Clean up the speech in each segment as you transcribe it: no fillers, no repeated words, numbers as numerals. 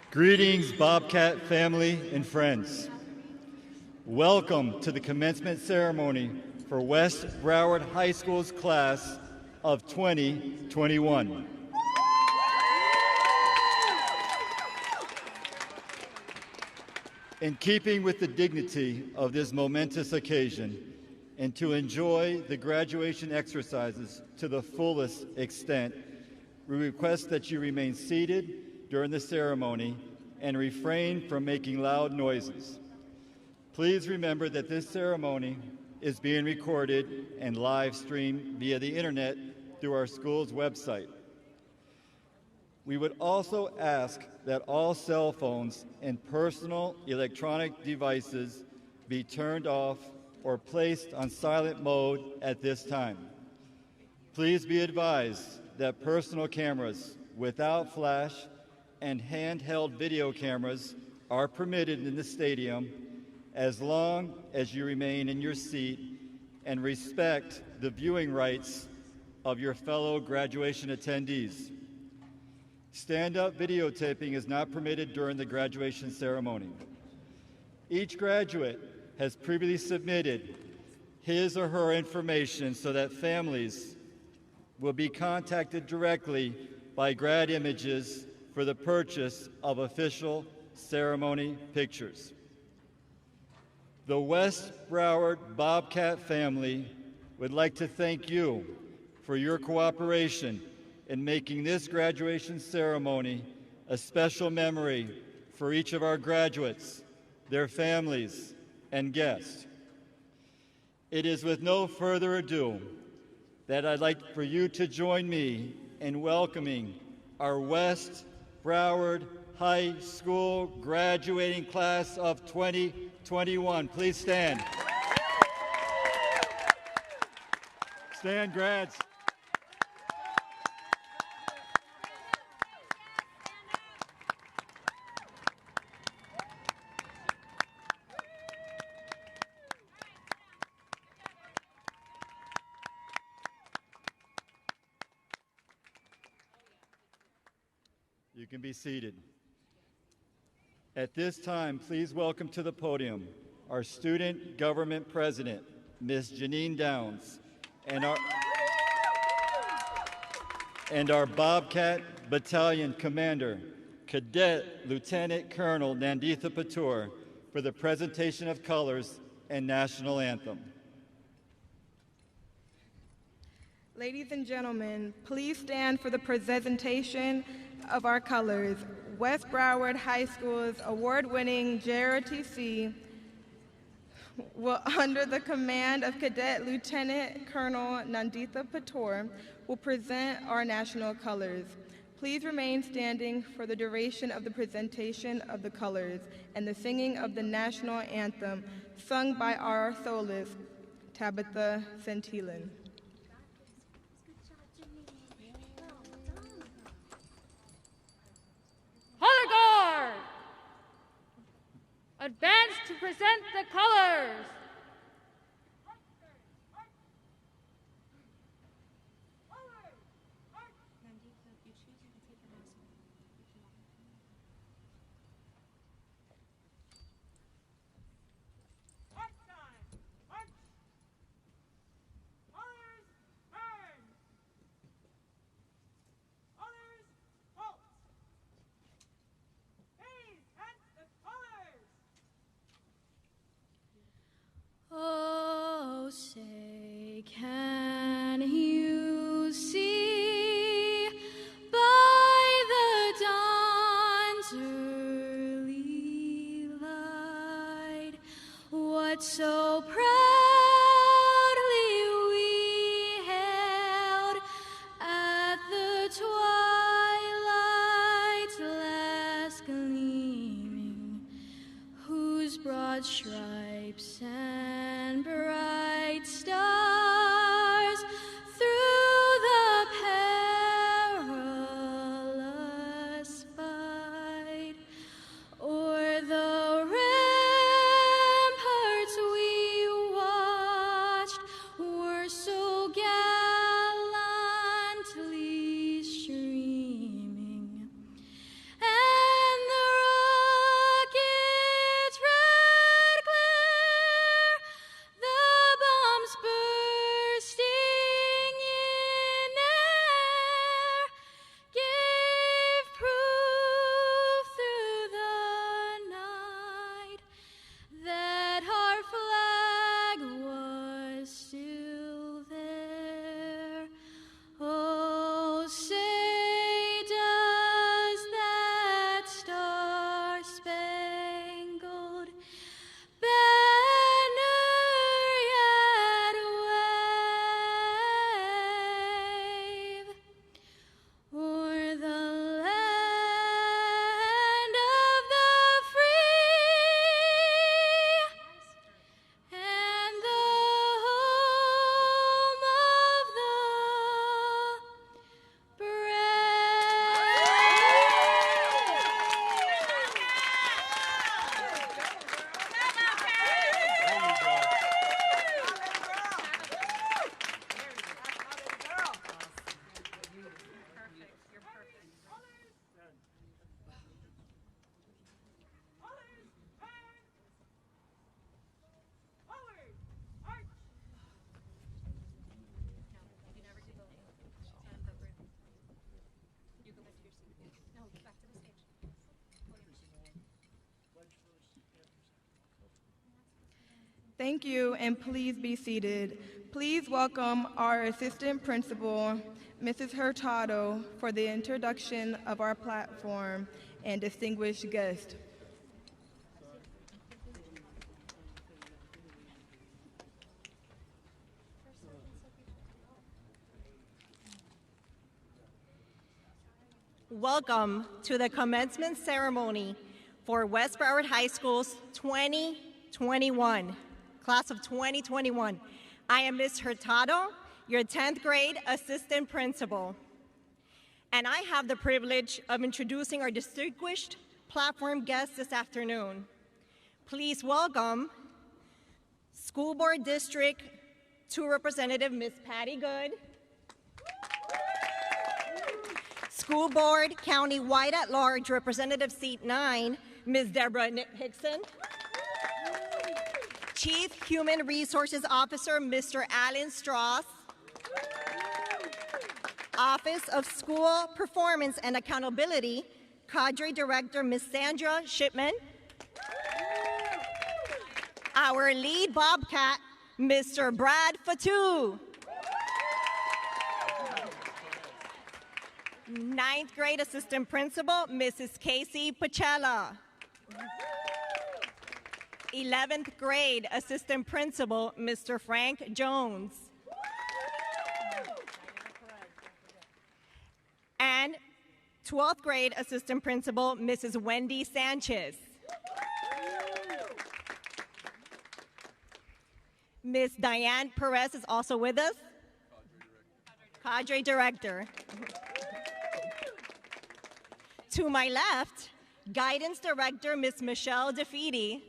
Greetings, Bobcat family and friends. Welcome to the commencement ceremony for West Broward High School's class of 2021. In keeping with the dignity of this momentous occasion, and to enjoy the graduation exercises to the fullest extent, we request that you remain seated during the ceremony and refrain from making loud noises. Please remember that this ceremony is being recorded and live streamed via the internet through our school's website. We would also ask that all cell phones and personal electronic devices be turned off or placed on silent mode at this time. Please be advised that personal cameras without flash and handheld video cameras are permitted in the stadium as long as you remain in your seat and respect the viewing rights of your fellow graduation attendees. Stand-up videotaping is not permitted during the graduation ceremony. Each graduate has previously submitted his or her information so that families will be contacted directly by Grad Images for the purchase of official ceremony pictures. The West Broward Bobcat family would like to thank you for your cooperation in making this graduation ceremony a special memory for each of our graduates, their families, and guests. It is with no further ado that I'd like for you to join me in welcoming our West Broward High School graduating class of 2021. Please stand. Stand, grads. You can be seated. At this time, please welcome to the podium our Student Government President, Ms. Janine Downs, and our Bobcat Battalion Commander, Cadet Lieutenant Colonel Nanditha Patur, for the presentation of colors and national anthem. Ladies and gentlemen, please stand for the presentation of our colors. West Broward High School's award-winning JROTC will, under the command of Cadet Lieutenant Colonel Nanditha Patur, will present our national colors. Please remain standing for the duration of the presentation of the colors and the singing of the national anthem, sung by our soloist, Tabitha Santillan. Color Guard! Advance to present the colors! Oh, say, can you see by the dawn's early light what so proudly we hailed at the twilight's last gleaming, whose broad stripes and bright stars through the perilous fight o'er the ramparts we watched were so gallantly streaming, and the Thank you, and please be seated. Please welcome our Assistant Principal, Mrs. Hurtado, for the introduction of our platform and distinguished guest. Welcome to the commencement ceremony for West Broward High School's 2021, class of 2021. I am Ms. Hurtado, your 10th grade assistant principal. And I have the privilege of introducing our distinguished platform guests this afternoon. Please welcome School Board District 2 Representative Ms. Patty Good, School Board County-wide at-large Representative Seat 9, Ms. Deborah Hickson, Chief Human Resources Officer, Mr. Alan Strauss, Office of School Performance and Accountability, Cadre Director, Ms. Sandra Shipman, our lead Bobcat, Mr. Brad Fatou, 9th grade assistant principal, Mrs. Casey Pachella, 11th grade assistant principal, Mr. Frank Jones, and 12th grade assistant principal, Mrs. Wendy Sanchez. Ms. Diane Perez is also with us, Cadre Director. To my left, Guidance Director, Ms. Michelle DeFeedy.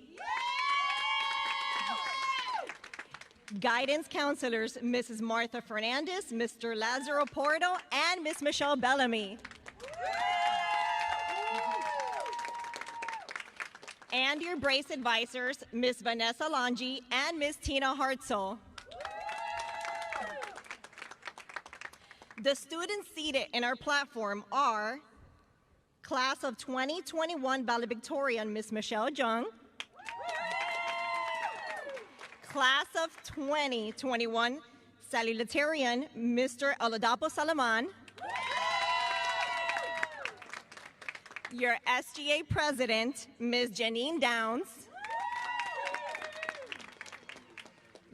Guidance Counselors, Mrs. Martha Fernandez, Mr. Lazaro Porto, and Ms. Michelle Bellamy. And your Brace Advisors, Ms. Vanessa Longi and Ms. Tina Hartzell. The students seated in our platform are Class of 2021 valedictorian, Ms. Michelle Jung. Class of 2021 salutatorian, Mr. Oladapo Salaman. Your SGA president, Ms. Janine Downs.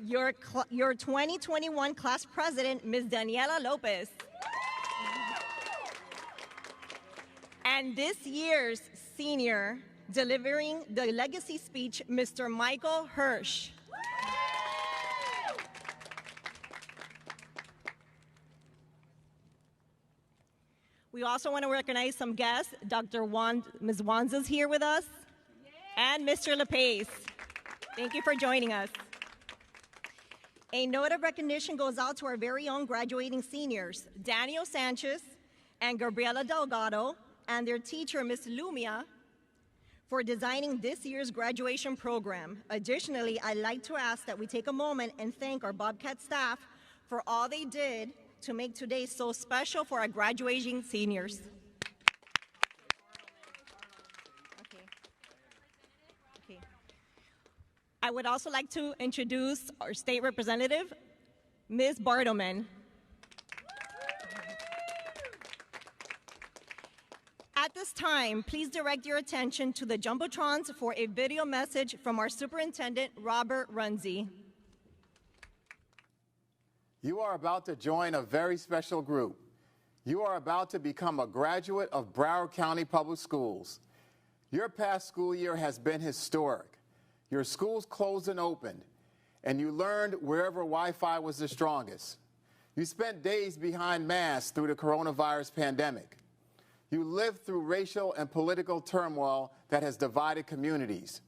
Your 2021 class president, Ms. Daniela Lopez. And this year's senior delivering the legacy speech, Mr. Michael Hirsch. We also want to recognize some guests. Ms. Wanza's here with us, and Mr. LePace. Thank you for joining us. A note of recognition goes out to our very own graduating seniors, Daniel Sanchez and Gabriela Delgado, and their teacher, Ms. Lumia, for designing this year's graduation program. Additionally, I'd like to ask that we take a moment and thank our Bobcat staff for all they did to make today so special for our graduating seniors. Okay. I would also like to introduce our state representative, Ms. Bartleman. At this time, please direct your attention to the Jumbotrons for a video message from our superintendent, Robert Runzi. You are about to join a very special group. You are about to become a graduate of Broward County Public Schools. Your past school year has been historic. Your schools closed and opened, and you learned wherever Wi-Fi was the strongest. You spent days behind masks through the coronavirus pandemic. You lived through racial and political turmoil that has divided communities,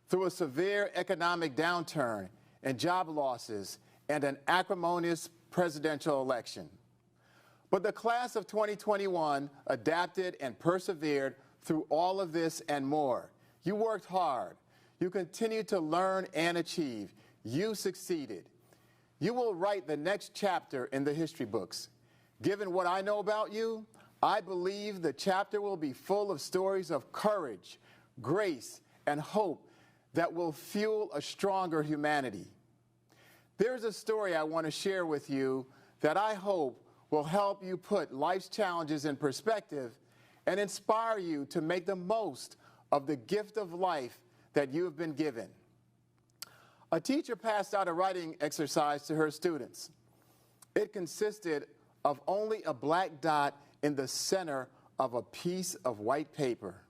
through a severe economic downturn and job losses and an acrimonious presidential election. But the class of 2021 adapted and persevered through all of this and more. You worked hard. You continued to learn and achieve. You succeeded. You will write the next chapter in the history books. Given what I know about you, I believe the chapter will be full of stories of courage, grace, and hope that will fuel a stronger humanity. There's a story I want to share with you that I hope will help you put life's challenges in perspective and inspire you to make the most of the gift of life that you have been given. A teacher passed out a writing exercise to her students. It consisted of only a black dot in the center of a piece of white paper.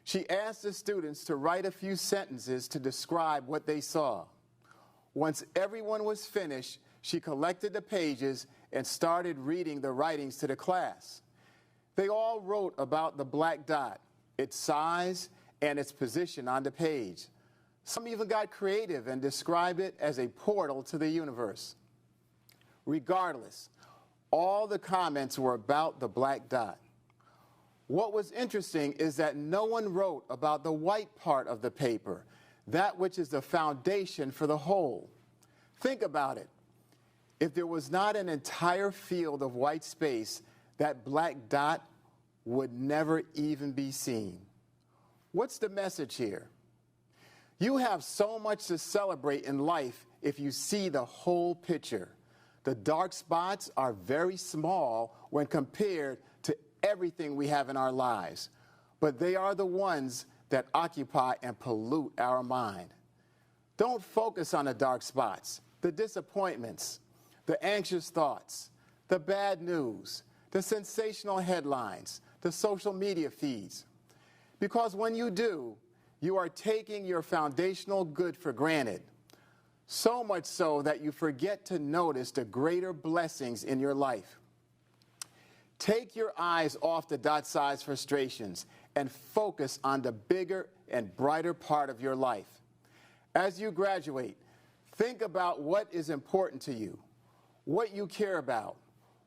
She asked the students to write a few sentences to describe what they saw. Once everyone was finished, she collected the pages and started reading the writings to the class. They all wrote about the black dot, its size, and its position on the page. Some even got creative and described it as a portal to the universe. Regardless, all the comments were about the black dot. What was interesting is that no one wrote about the white part of the paper, that which is the foundation for the whole. Think about it. If there was not an entire field of white space, that black dot would never even be seen. What's the message here? You have so much to celebrate in life if you see the whole picture. The dark spots are very small when compared to everything we have in our lives, but they are the ones that occupy and pollute our mind. Don't focus on the dark spots, the disappointments, the anxious thoughts, the bad news, the sensational headlines, the social media feeds. Because when you do, you are taking your foundational good for granted, so much so that you forget to notice the greater blessings in your life. Take your eyes off the dot-sized frustrations and focus on the bigger and brighter part of your life. As you graduate, think about what is important to you, what you care about,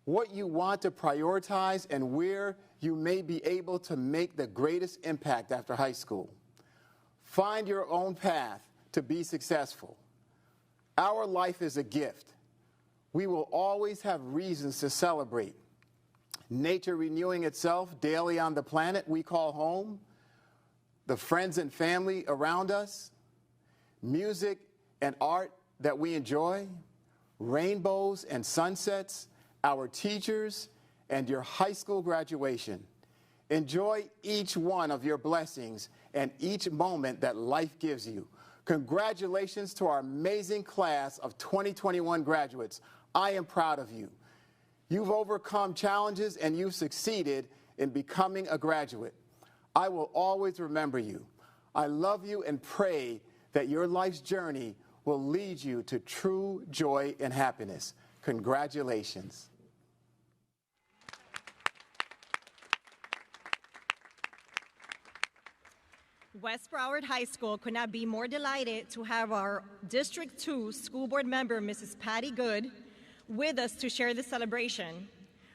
what you want to prioritize, and where you may be able to make the greatest impact after high school. Find your own path to be successful. Our life is a gift. We will always have reasons to celebrate. Nature renewing itself daily on the planet we call home, the friends and family around us, music and art that we enjoy, rainbows and sunsets, our teachers, and your high school graduation. Enjoy each one of your blessings and each moment that life gives you. Congratulations to our amazing class of 2021 graduates. I am proud of you. You've overcome challenges and you've succeeded in becoming a graduate. I will always remember you. I love you and pray that your life's journey will lead you to true joy and happiness. Congratulations. West Broward High School could not be more delighted to have our District 2 School Board member, Mrs. Patty Good, with us to share this celebration.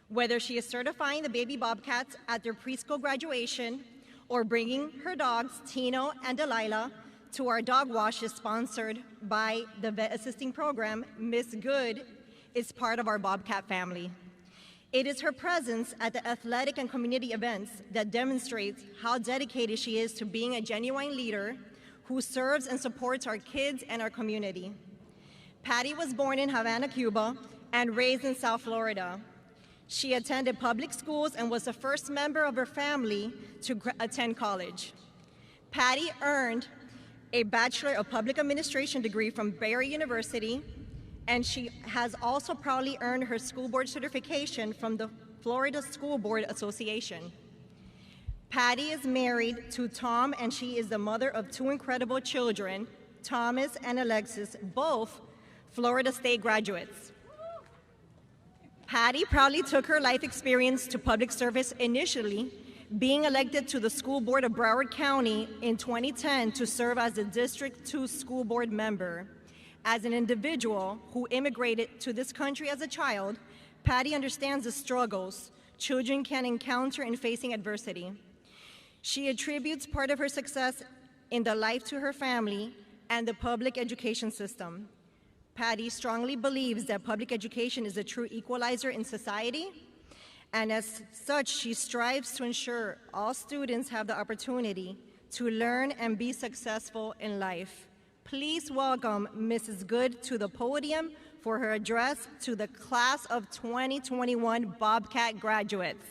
Whether she is certifying the baby Bobcats at their preschool graduation or bringing her dogs, Tino and Delilah, to our dog washes sponsored by the Vet Assisting Program, Ms. Good is part of our Bobcat family. It is her presence at the athletic and community events that demonstrates how dedicated she is to being a genuine leader who serves and supports our kids and our community. Patty was born in Havana, Cuba, and raised in South Florida. She attended public schools and was the first member of her family to attend college. Patty earned a Bachelor of Public Administration degree from Barry University, and she has also proudly earned her school board certification from the Florida School Board Association. Patty is married to Tom, and she is the mother of two incredible children, Thomas and Alexis, both Florida State graduates. Patty proudly took her life experience to public service initially, being elected to the school board of Broward County in 2010 to serve as a District 2 school board member. As an individual who immigrated to this country as a child, Patty understands the struggles children can encounter in facing adversity. She attributes part of her success in the life to her family and the public education system. Patty strongly believes that public education is a true equalizer in society, and as such, she strives to ensure all students have the opportunity to learn and be successful in life. Please welcome Mrs. Good to the podium for her address to the class of 2021 Bobcat graduates.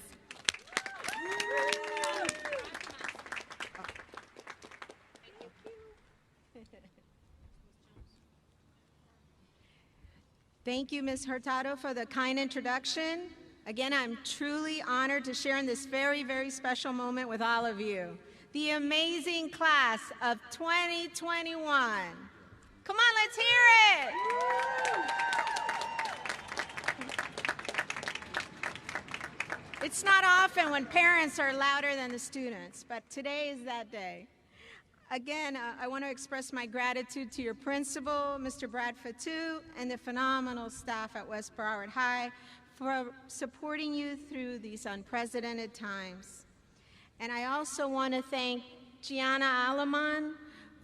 Thank you, Ms. Hurtado, for the kind introduction. Again, I'm truly honored to share in this very, very special moment with all of you. The amazing class of 2021. Come on, let's hear it. It's not often when parents are louder than the students, but today is that day. Again, I want to express my gratitude to your principal, Mr. Brad Fatou, and the phenomenal staff at West Broward High for supporting you through these unprecedented times. And I also want to thank Gianna Alaman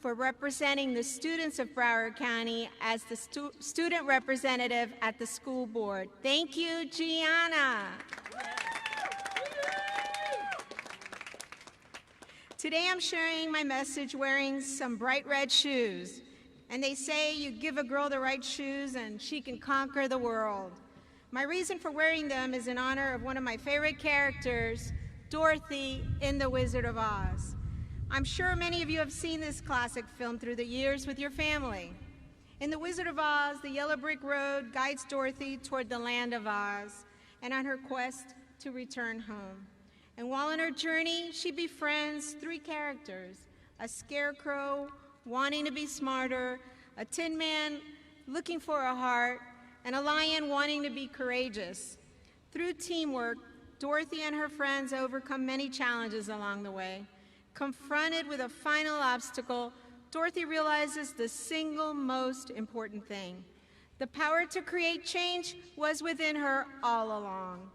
for representing the students of Broward County as the student representative at the school board. Thank you, Gianna. Today I'm sharing my message wearing some bright red shoes. And they say you give a girl the right shoes and she can conquer the world. My reason for wearing them is in honor of one of my favorite characters, Dorothy in The Wizard of Oz. I'm sure many of you have seen this classic film through the years with your family. In The Wizard of Oz, the yellow brick road guides Dorothy toward the land of Oz and on her quest to return home. And while on her journey, she befriends three characters: a scarecrow wanting to be smarter, a tin man looking for a heart, and a lion wanting to be courageous. Through teamwork, Dorothy and her friends overcome many challenges along the way. Confronted with a final obstacle, Dorothy realizes the single most important thing. The power to create change was within her all along.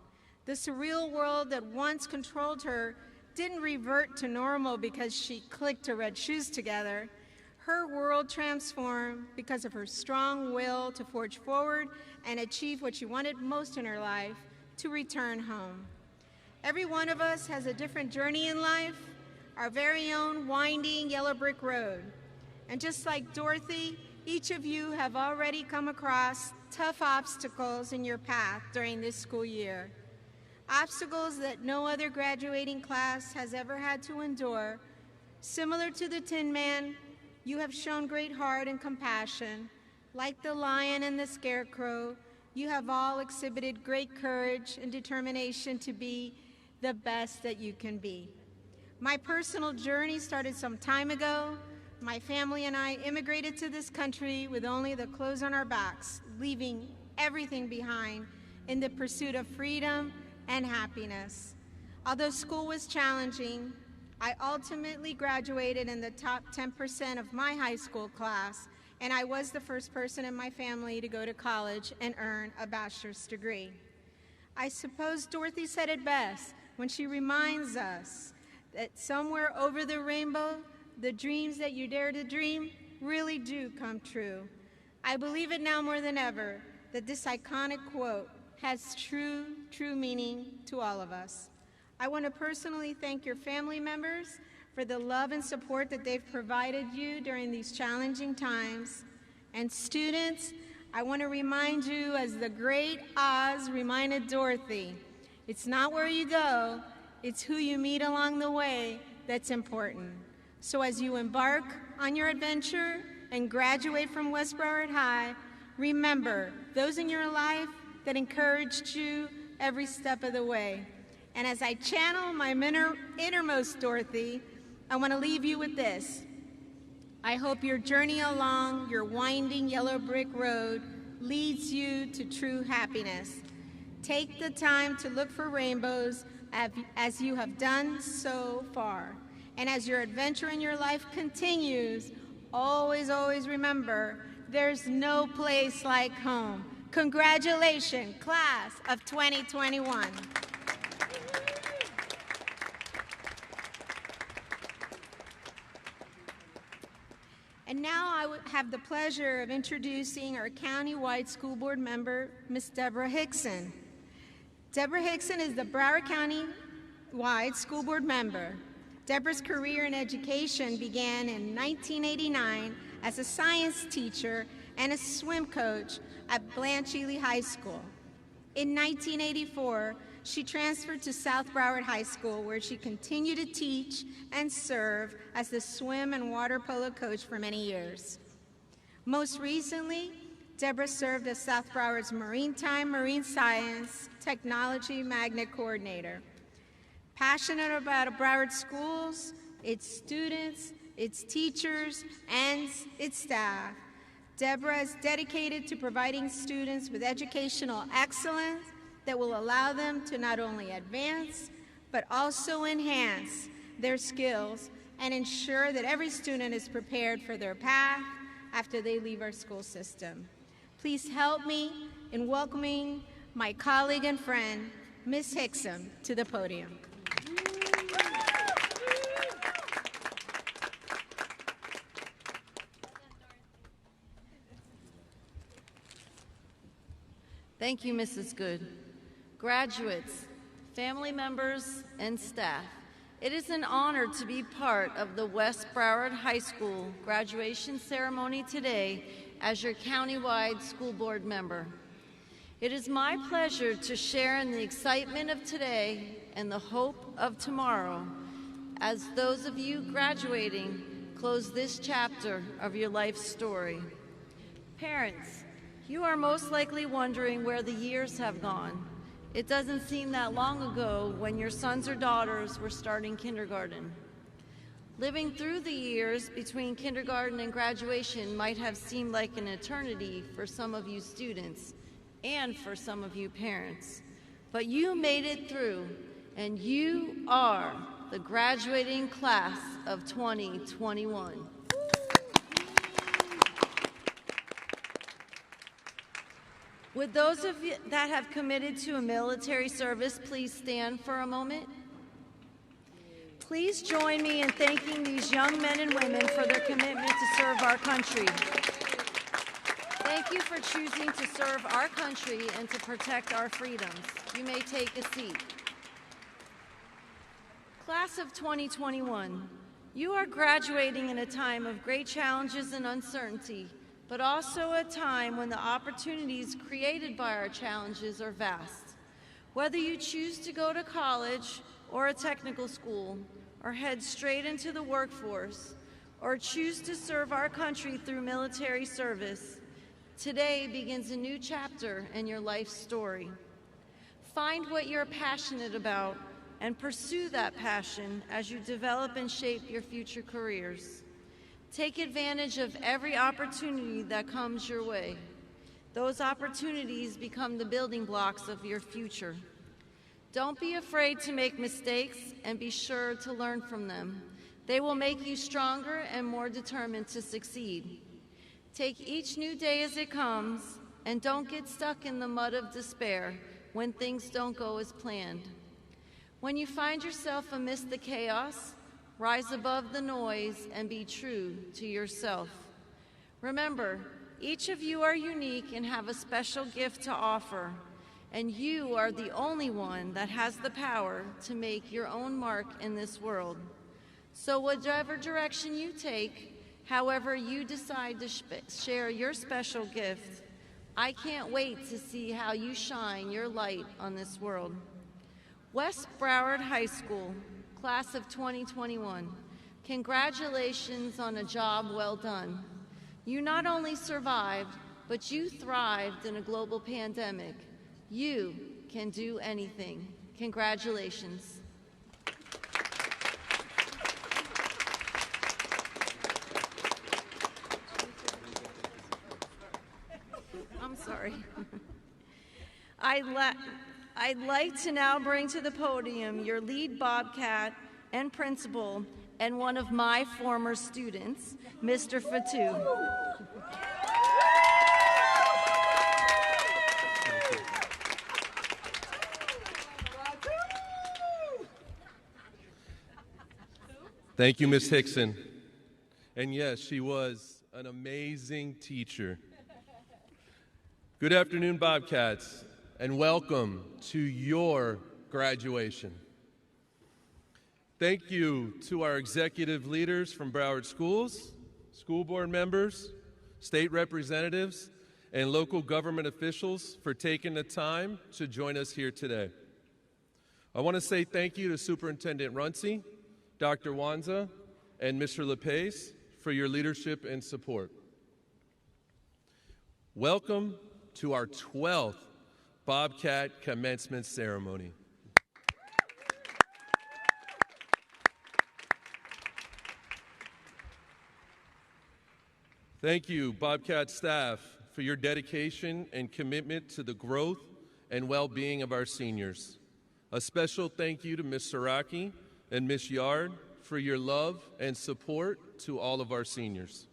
The surreal world that once controlled her didn't revert to normal because she clicked her red shoes together. Her world transformed because of her strong will to forge forward and achieve what she wanted most in her life, to return home. Every one of us has a different journey in life, our very own winding yellow brick road. And just like Dorothy, each of you have already come across tough obstacles in your path during this school year. Obstacles that no other graduating class has ever had to endure. Similar to the Tin Man, you have shown great heart and compassion. Like the lion and the scarecrow, you have all exhibited great courage and determination to be the best that you can be. My personal journey started some time ago. My family and I immigrated to this country with only the clothes on our backs, leaving everything behind in the pursuit of freedom and happiness. Although school was challenging, I ultimately graduated in the top 10% of my high school class, and I was the first person in my family to go to college and earn a bachelor's degree. I suppose Dorothy said it best when she reminds us that somewhere over the rainbow, the dreams that you dare to dream really do come true. I believe it now more than ever that this iconic quote has true meaning to all of us. I want to personally thank your family members for the love and support that they've provided you during these challenging times. And students, I want to remind you, as the great Oz reminded Dorothy, it's not where you go, it's who you meet along the way that's important. So as you embark on your adventure and graduate from West Broward High, remember those in your life that encouraged you every step of the way. And as I channel my innermost Dorothy, I want to leave you with this. I hope your journey along your winding yellow brick road leads you to true happiness. Take the time to look for rainbows as you have done so far. And as your adventure in your life continues, always, always remember, there's no place like home. Congratulations, class of 2021. And now I have the pleasure of introducing our county-wide school board member, Ms. Deborah Hickson. Deborah Hickson is the Broward County-wide school board member. Deborah's career in education began in 1989 as a science teacher and a swim coach at Blanche Ely High School. In 1984, she transferred to South Broward High School, where she continued to teach and serve as the swim and water polo coach for many years. Most recently, Deborah served as South Broward's Maritime Marine Science Technology Magnet Coordinator. Passionate about Broward schools, its students, its teachers, and its staff, Deborah is dedicated to providing students with educational excellence that will allow them to not only advance, but also enhance their skills and ensure that every student is prepared for their path after they leave our school system. Please help me in welcoming my colleague and friend, Ms. Hickson, to the podium. Thank you, Mrs. Good. Graduates, family members, and staff, it is an honor to be part of the West Broward High School graduation ceremony today as your countywide school board member. It is my pleasure to share in the excitement of today and the hope of tomorrow as those of you graduating close this chapter of your life story. Parents, you are most likely wondering where the years have gone. It doesn't seem that long ago when your sons or daughters were starting kindergarten. Living through the years between kindergarten and graduation might have seemed like an eternity for some of you students and for some of you parents. But you made it through, and you are the graduating class of 2021. Would those of you that have committed to a military service please stand for a moment? Please join me in thanking these young men and women for their commitment to serve our country. Thank you for choosing to serve our country and to protect our freedoms. You may take a seat. Class of 2021, you are graduating in a time of great challenges and uncertainty, but also a time when the opportunities created by our challenges are vast. Whether you choose to go to college or a technical school, or head straight into the workforce, or choose to serve our country through military service, today begins a new chapter in your life story. Find what you're passionate about and pursue that passion as you develop and shape your future careers. Take advantage of every opportunity that comes your way. Those opportunities become the building blocks of your future. Don't be afraid to make mistakes and be sure to learn from them. They will make you stronger and more determined to succeed. Take each new day as it comes and don't get stuck in the mud of despair when things don't go as planned. When you find yourself amidst the chaos, rise above the noise and be true to yourself. Remember, each of you are unique and have a special gift to offer, and you are the only one that has the power to make your own mark in this world. So whatever direction you take, however you decide to share your special gift, I can't wait to see how you shine your light on this world. West Broward High School, Class of 2021, congratulations on a job well done. You not only survived, but you thrived in a global pandemic. You can do anything. Congratulations. I'm sorry. I'd like to now bring to the podium your lead Bobcat and principal and one of my former students, Mr. Fatou. Thank you, Ms. Hickson. And yes, she was an amazing teacher. Good afternoon, Bobcats, and welcome to your graduation. Thank you to our executive leaders from Broward Schools, school board members, state representatives, and local government officials for taking the time to join us here today. I want to say thank you to Superintendent Runcie, Dr. Wanza, and Mr. LePace for your leadership and support. Welcome to our 12th Bobcat Commencement Ceremony. Thank you, Bobcat staff, for your dedication and commitment to the growth and well-being of our seniors. A special thank you to Ms. Saraki and Ms. Yard for your love and support to all of our seniors.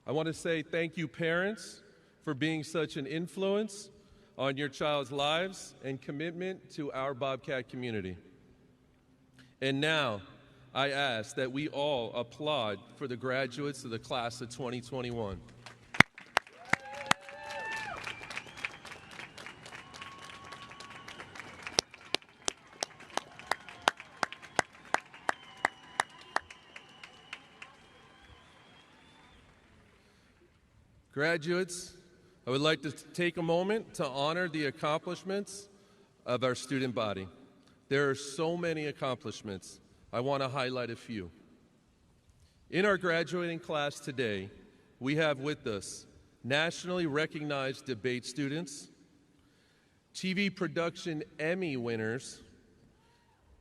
I want to say thank you, parents, for being such an influence on your child's lives and commitment to our Bobcat community. And now, I ask that we all applaud for the graduates of the class of 2021. Graduates, I would like to take a moment to honor the accomplishments of our student body. There are so many accomplishments. I want to highlight a few. In our graduating class today, we have with us nationally recognized debate students, TV production Emmy winners,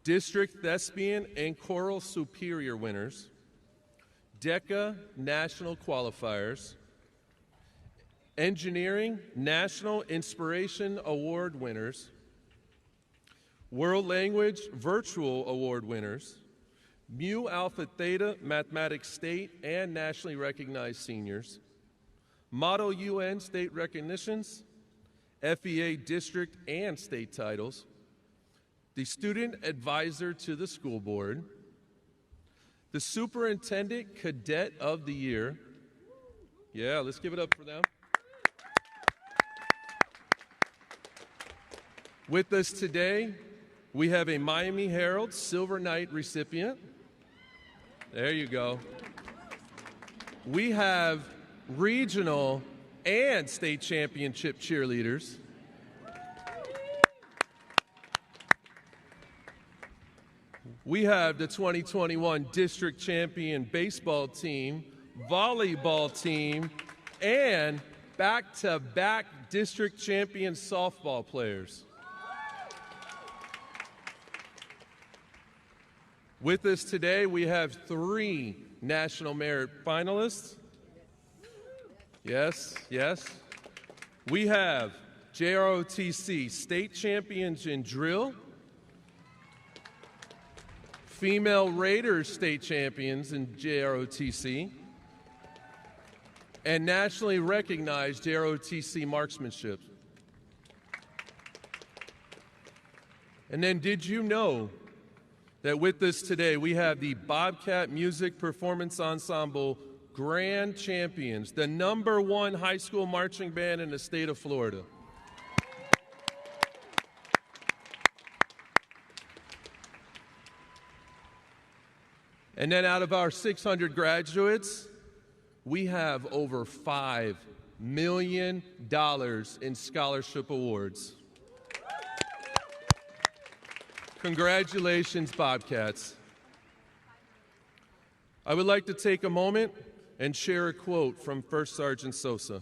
district thespian and choral superior winners, DECA national qualifiers, engineering national inspiration award winners, world language virtual award winners, Mu Alpha Theta mathematics state and nationally recognized seniors, Model UN state recognitions, FEA district and state titles, the student advisor to the school board, the superintendent cadet of the year. Yeah, let's give it up for them. With us today, we have a Miami Herald Silver Knight recipient. There you go. We have regional and state championship cheerleaders. We have the 2021 district champion baseball team, volleyball team, and back-to-back district champion softball players. With us today, we have 3 National Merit finalists. Yes, yes. We have JROTC state champions in drill, female Raiders state champions in JROTC, and nationally recognized JROTC marksmanship. And then did you know that with us today we have the Bobcat Music Performance Ensemble Grand Champions, the #1 high school marching band in the state of Florida. And then out of our 600 graduates, we have over $5 million in scholarship awards. Congratulations, Bobcats. I would like to take a moment and share a quote from First Sergeant Sosa.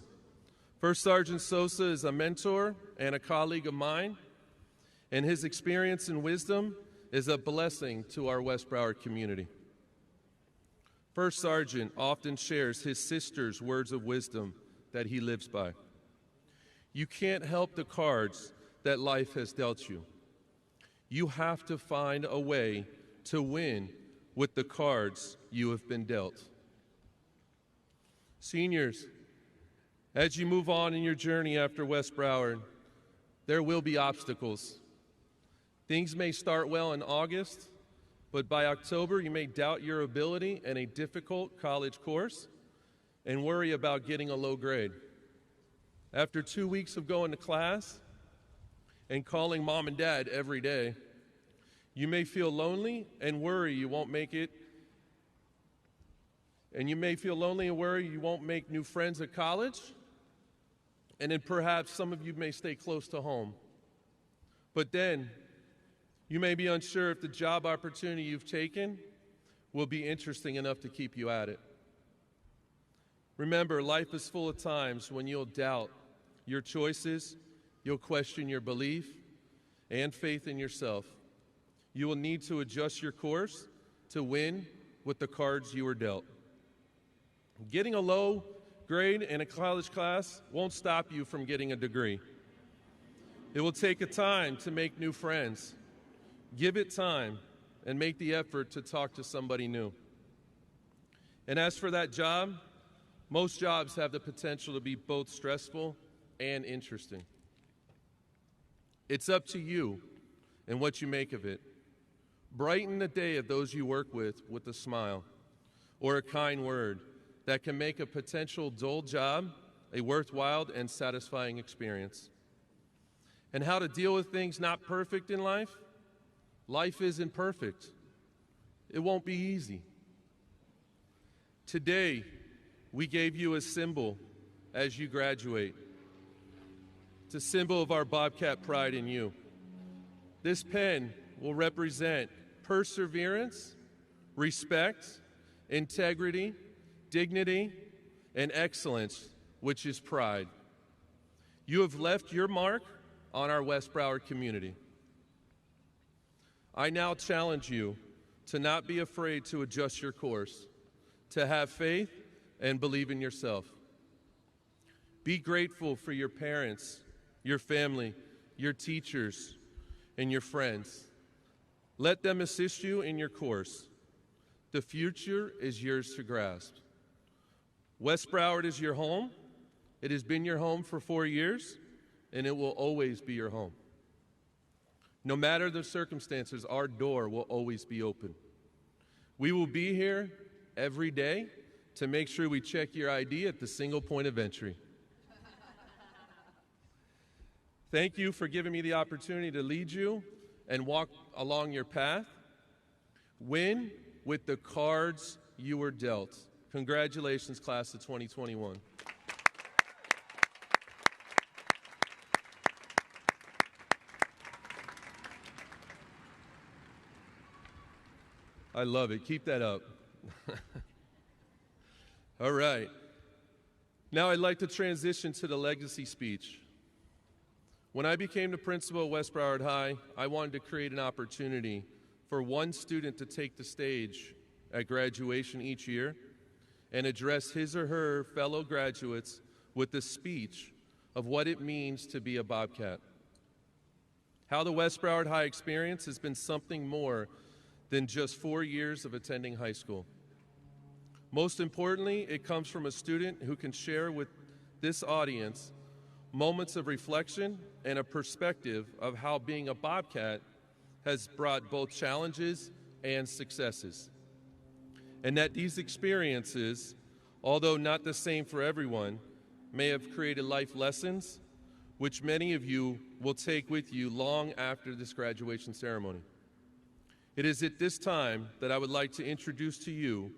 First Sergeant Sosa is a mentor and a colleague of mine, and his experience and wisdom is a blessing to our West Broward community. First Sergeant often shares his sister's words of wisdom that he lives by. You can't help the cards that life has dealt you. You have to find a way to win with the cards you have been dealt. Seniors, as you move on in your journey after West Broward, there will be obstacles. Things may start well in August, but by October you may doubt your ability in a difficult college course and worry about getting a low grade. After 2 weeks of going to class and calling mom and dad every day, You may feel lonely and worry you won't make it. And you may feel lonely and worry you won't make new friends at college. And then perhaps some of you may stay close to home. But then you may be unsure if the job opportunity you've taken will be interesting enough to keep you at it. Remember, life is full of times when you'll doubt your choices, you'll question your belief and faith in yourself. You will need to adjust your course to win with the cards you were dealt. Getting a low grade in a college class won't stop you from getting a degree. It will take a time to make new friends. Give it time and make the effort to talk to somebody new. And as for that job, most jobs have the potential to be both stressful and interesting. It's up to you and what you make of it. Brighten the day of those you work with a smile or a kind word that can make a potential dull job a worthwhile and satisfying experience. And how to deal with things not perfect in life? Life isn't perfect. It won't be easy. Today, we gave you a symbol as you graduate. It's a symbol of our Bobcat pride in you. This pen will represent perseverance, respect, integrity, dignity, and excellence, which is pride. You have left your mark on our West Broward community. I now challenge you to not be afraid to adjust your course, to have faith and believe in yourself. Be grateful for your parents, your family, your teachers, and your friends. Let them assist you in your course. The future is yours to grasp. West Broward is your home. It has been your home for 4 years, and it will always be your home. No matter the circumstances, our door will always be open. We will be here every day to make sure we check your ID at the single point of entry. Thank you for giving me the opportunity to lead you and walk along your path. Win with the cards you were dealt. Congratulations, class of 2021. I love it. Keep that up. All right. Now I'd like to transition to the legacy speech. When I became the principal at West Broward High, I wanted to create an opportunity for one student to take the stage at graduation each year and address his or her fellow graduates with a speech of what it means to be a Bobcat. How the West Broward High experience has been something more than just 4 years of attending high school. Most importantly, it comes from a student who can share with this audience moments of reflection and a perspective of how being a Bobcat has brought both challenges and successes. And that these experiences, although not the same for everyone, may have created life lessons which many of you will take with you long after this graduation ceremony. It is at this time that I would like to introduce to you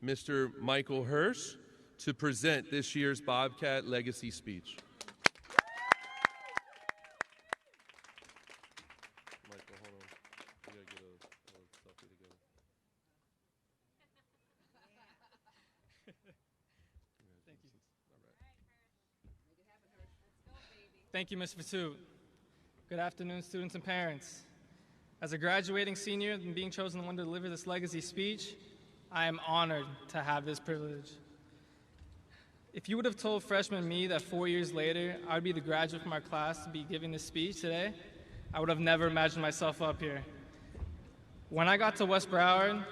Mr. Michael Hirsch to present this year's Bobcat Legacy Speech. Michael, hold on. We gotta get a selfie together. Thank you. All right. Thank you, Ms. Fatou. Good afternoon, students and parents. As a graduating senior and being chosen the one to deliver this legacy speech, I am honored to have this privilege. If you would have told freshman me that 4 years later I would be the graduate from our class to be giving this speech today, I would have never imagined myself up here. When I got to West Broward,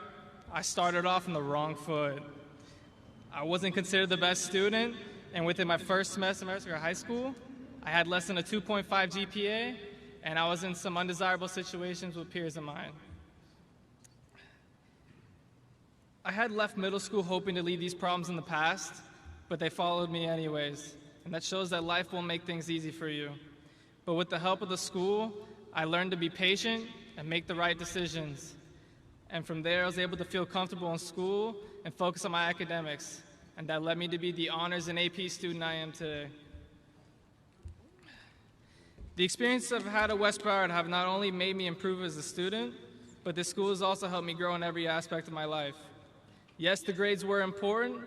I started off on the wrong foot. I wasn't considered the best student, and within my first semester of high school, I had less than a 2.5 GPA, and I was in some undesirable situations with peers of mine. I had left middle school hoping to leave these problems in the past, but they followed me anyways, and that shows that life won't make things easy for you. But with the help of the school, I learned to be patient and make the right decisions. And from there, I was able to feel comfortable in school and focus on my academics. And that led me to be the honors and AP student I am today. The experiences I've had at West Broward have not only made me improve as a student, but this school has also helped me grow in every aspect of my life. Yes, the grades were important,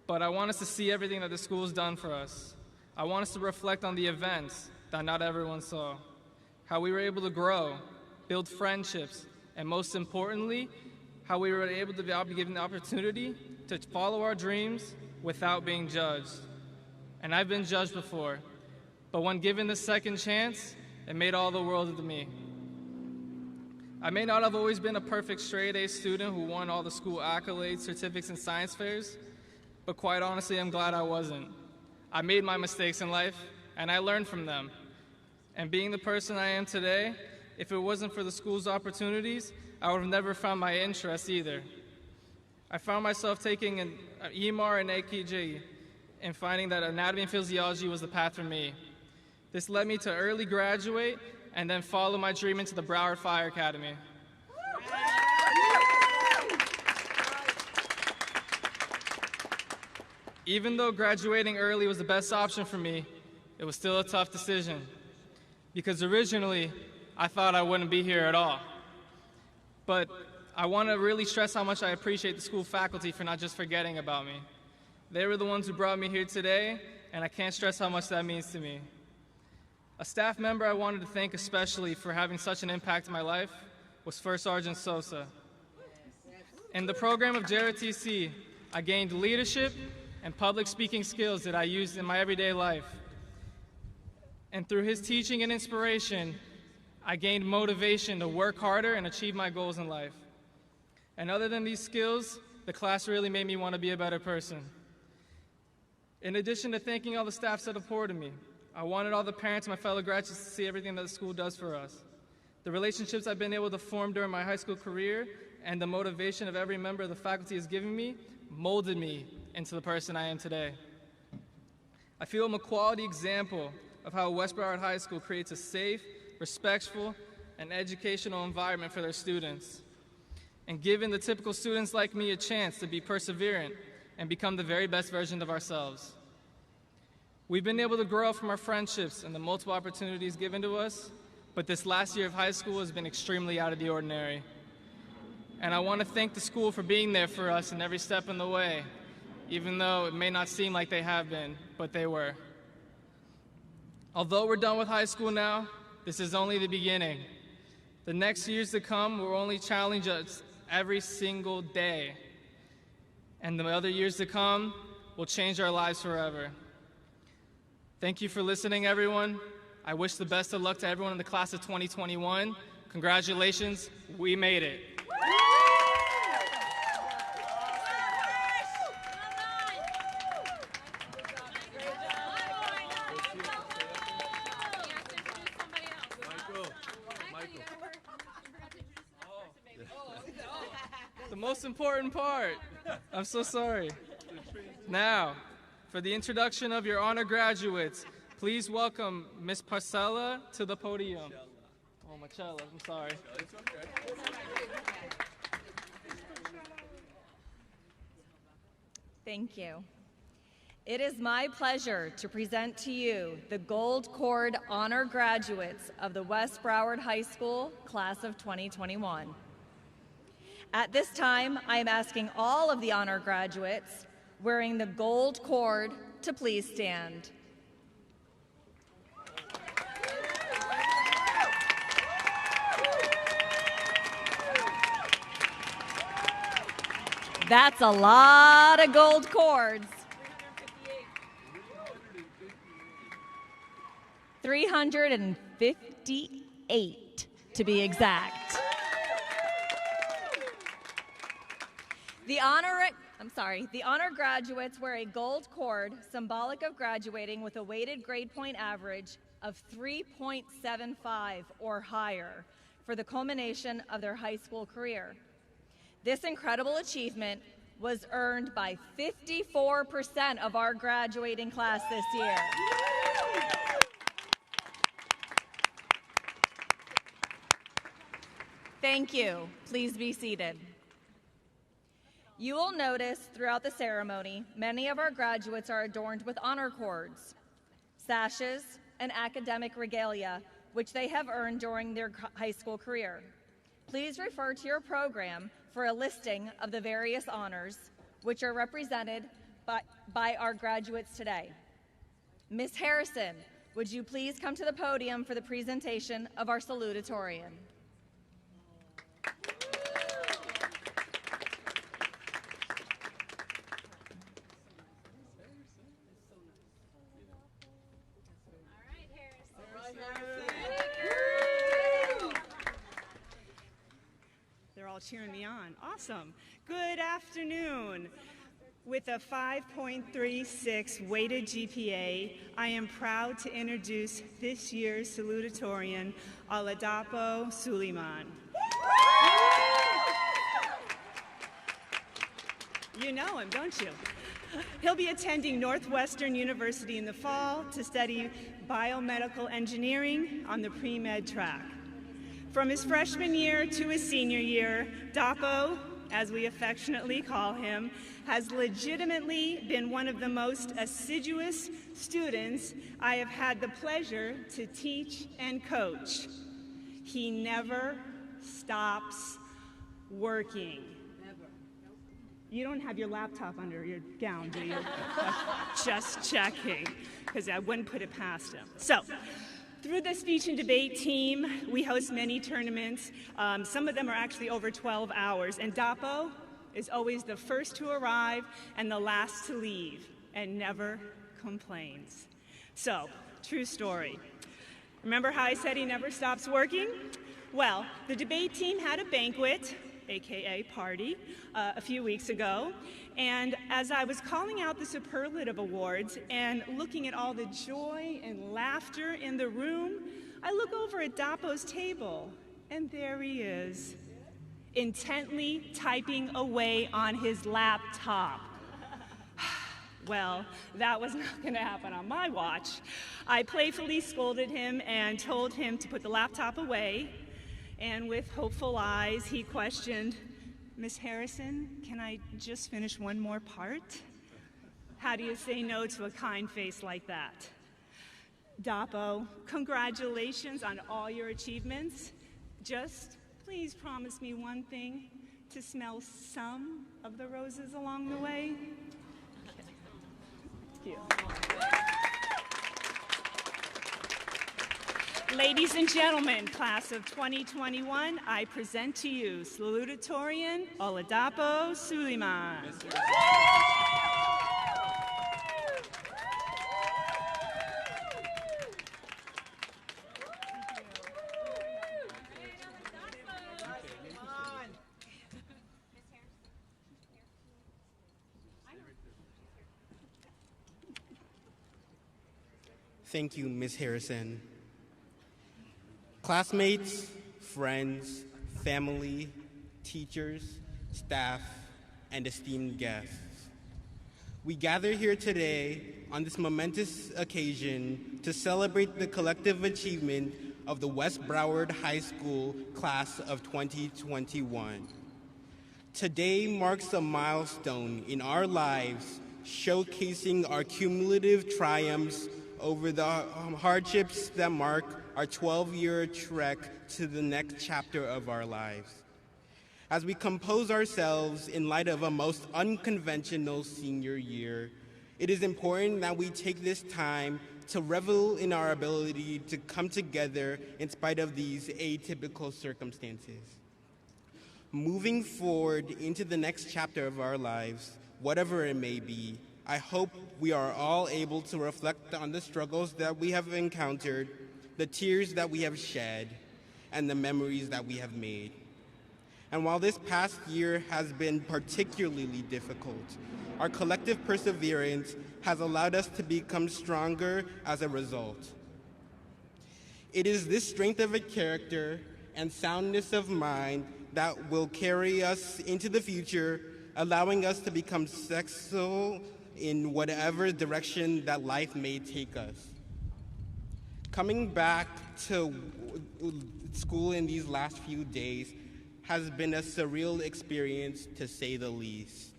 but I want us to see everything that the school has done for us. I want us to reflect on the events that not everyone saw, how we were able to grow, build friendships, and most importantly, how we were able to be given the opportunity to follow our dreams without being judged. And I've been judged before, but when given the second chance, it made all the world to me. I may not have always been a perfect straight-A student who won all the school accolades, certificates, and science fairs, but quite honestly, I'm glad I wasn't. I made my mistakes in life, and I learned from them. And being the person I am today, if it wasn't for the school's opportunities, I would have never found my interest either. I found myself taking an EMR and AKG and finding that anatomy and physiology was the path for me. This led me to early graduate and then follow my dream into the Broward Fire Academy. Even though graduating early was the best option for me, it was still a tough decision. Because originally, I thought I wouldn't be here at all. But I want to really stress how much I appreciate the school faculty for not just forgetting about me. They were the ones who brought me here today, and I can't stress how much that means to me. A staff member I wanted to thank especially for having such an impact in my life was First Sergeant Sosa. In the program of JROTC, I gained leadership and public speaking skills that I used in my everyday life. And through his teaching and inspiration, I gained motivation to work harder and achieve my goals in life. And other than these skills, the class really made me want to be a better person. In addition to thanking all the staff that supported me, I wanted all the parents and my fellow graduates to see everything that the school does for us. The relationships I've been able to form during my high school career and the motivation of every member of the faculty has given me molded me into the person I am today. I feel I'm a quality example of how West Broward High School creates a safe, respectful, and educational environment for their students, and giving the typical students like me a chance to be perseverant and become the very best version of ourselves. We've been able to grow from our friendships and the multiple opportunities given to us, but this last year of high school has been extremely out of the ordinary. And I want to thank the school for being there for us in every step in the way, even though it may not seem like they have been, but they were. Although we're done with high school now, this is only the beginning. The next years to come will only challenge us every single day. And the other years to come will change our lives forever. Thank you for listening, everyone. I wish the best of luck to everyone in the class of 2021. Congratulations, we made it. The most important part. I'm so sorry. Now, for the introduction of your honor graduates, please welcome Miss Parcella to the podium. Oh, Marcella, I'm sorry. It's okay. Thank you. It is my pleasure to present to you the Gold Cord honor graduates of the West Broward High School class of 2021. At this time, I am asking all of the honor graduates wearing the gold cord to please stand. That's a lot of gold cords. 358 to be exact. The honor graduates wear a gold cord symbolic of graduating with a weighted grade point average of 3.75 or higher for the culmination of their high school career. This incredible achievement was earned by 54% of our graduating class this year. Thank you. Please be seated. You will notice throughout the ceremony, many of our graduates are adorned with honor cords, sashes, and academic regalia, which they have earned during their high school career. Please refer to your program for a listing of the various honors which are represented by our graduates today. Ms. Harrison, would you please come to the podium for the presentation of our salutatorian? They're all cheering me on. Awesome. Good afternoon. With a 5.36 weighted GPA, I am proud to introduce this year's salutatorian, Oladapo Suleiman. You know him, don't you? He'll be attending Northwestern University in the fall to study biomedical engineering on the pre-med track. From his freshman year to his senior year, Dapo, as we affectionately call him, has legitimately been one of the most assiduous students I have had the pleasure to teach and coach. He never stops working. You don't have your laptop under your gown, do you? Just checking, because I wouldn't put it past him. So, through the speech and debate team, we host many tournaments. Some of them are actually over 12 hours, and Dapo is always the first to arrive and the last to leave, and never complains. So, true story. Remember how I said he never stops working? Well, the debate team had a banquet, AKA party, a few weeks ago, and as I was calling out the superlative awards and looking at all the joy and laughter in the room, I look over at Dapo's table, and there he is, intently typing away on his laptop. Well, that was not going to happen on my watch. I playfully scolded him and told him to put the laptop away, and with hopeful eyes, he questioned, "Miss Harrison, can I just finish one more part?" How do you say no to a kind face like that? Dapo, congratulations on all your achievements. Just please promise me one thing, to smell some of the roses along the way. Thank you. Ladies and gentlemen, class of 2021, I present to you salutatorian Oladapo Suleiman. Thank you, Ms. Harrison. Classmates, friends, family, teachers, staff, and esteemed guests. We gather here today on this momentous occasion to celebrate the collective achievement of the West Broward High School class of 2021. Today marks a milestone in our lives, showcasing our cumulative triumphs over the hardships that mark our 12-year trek to the next chapter of our lives. As we compose ourselves in light of a most unconventional senior year, it is important that we take this time to revel in our ability to come together in spite of these atypical circumstances. Moving forward into the next chapter of our lives, whatever it may be, I hope we are all able to reflect on the struggles that we have encountered, the tears that we have shed, and the memories that we have made. And while this past year has been particularly difficult, our collective perseverance has allowed us to become stronger as a result. It is this strength of a character and soundness of mind that will carry us into the future, allowing us to become successful in whatever direction that life may take us. Coming back to school in these last few days has been a surreal experience, to say the least.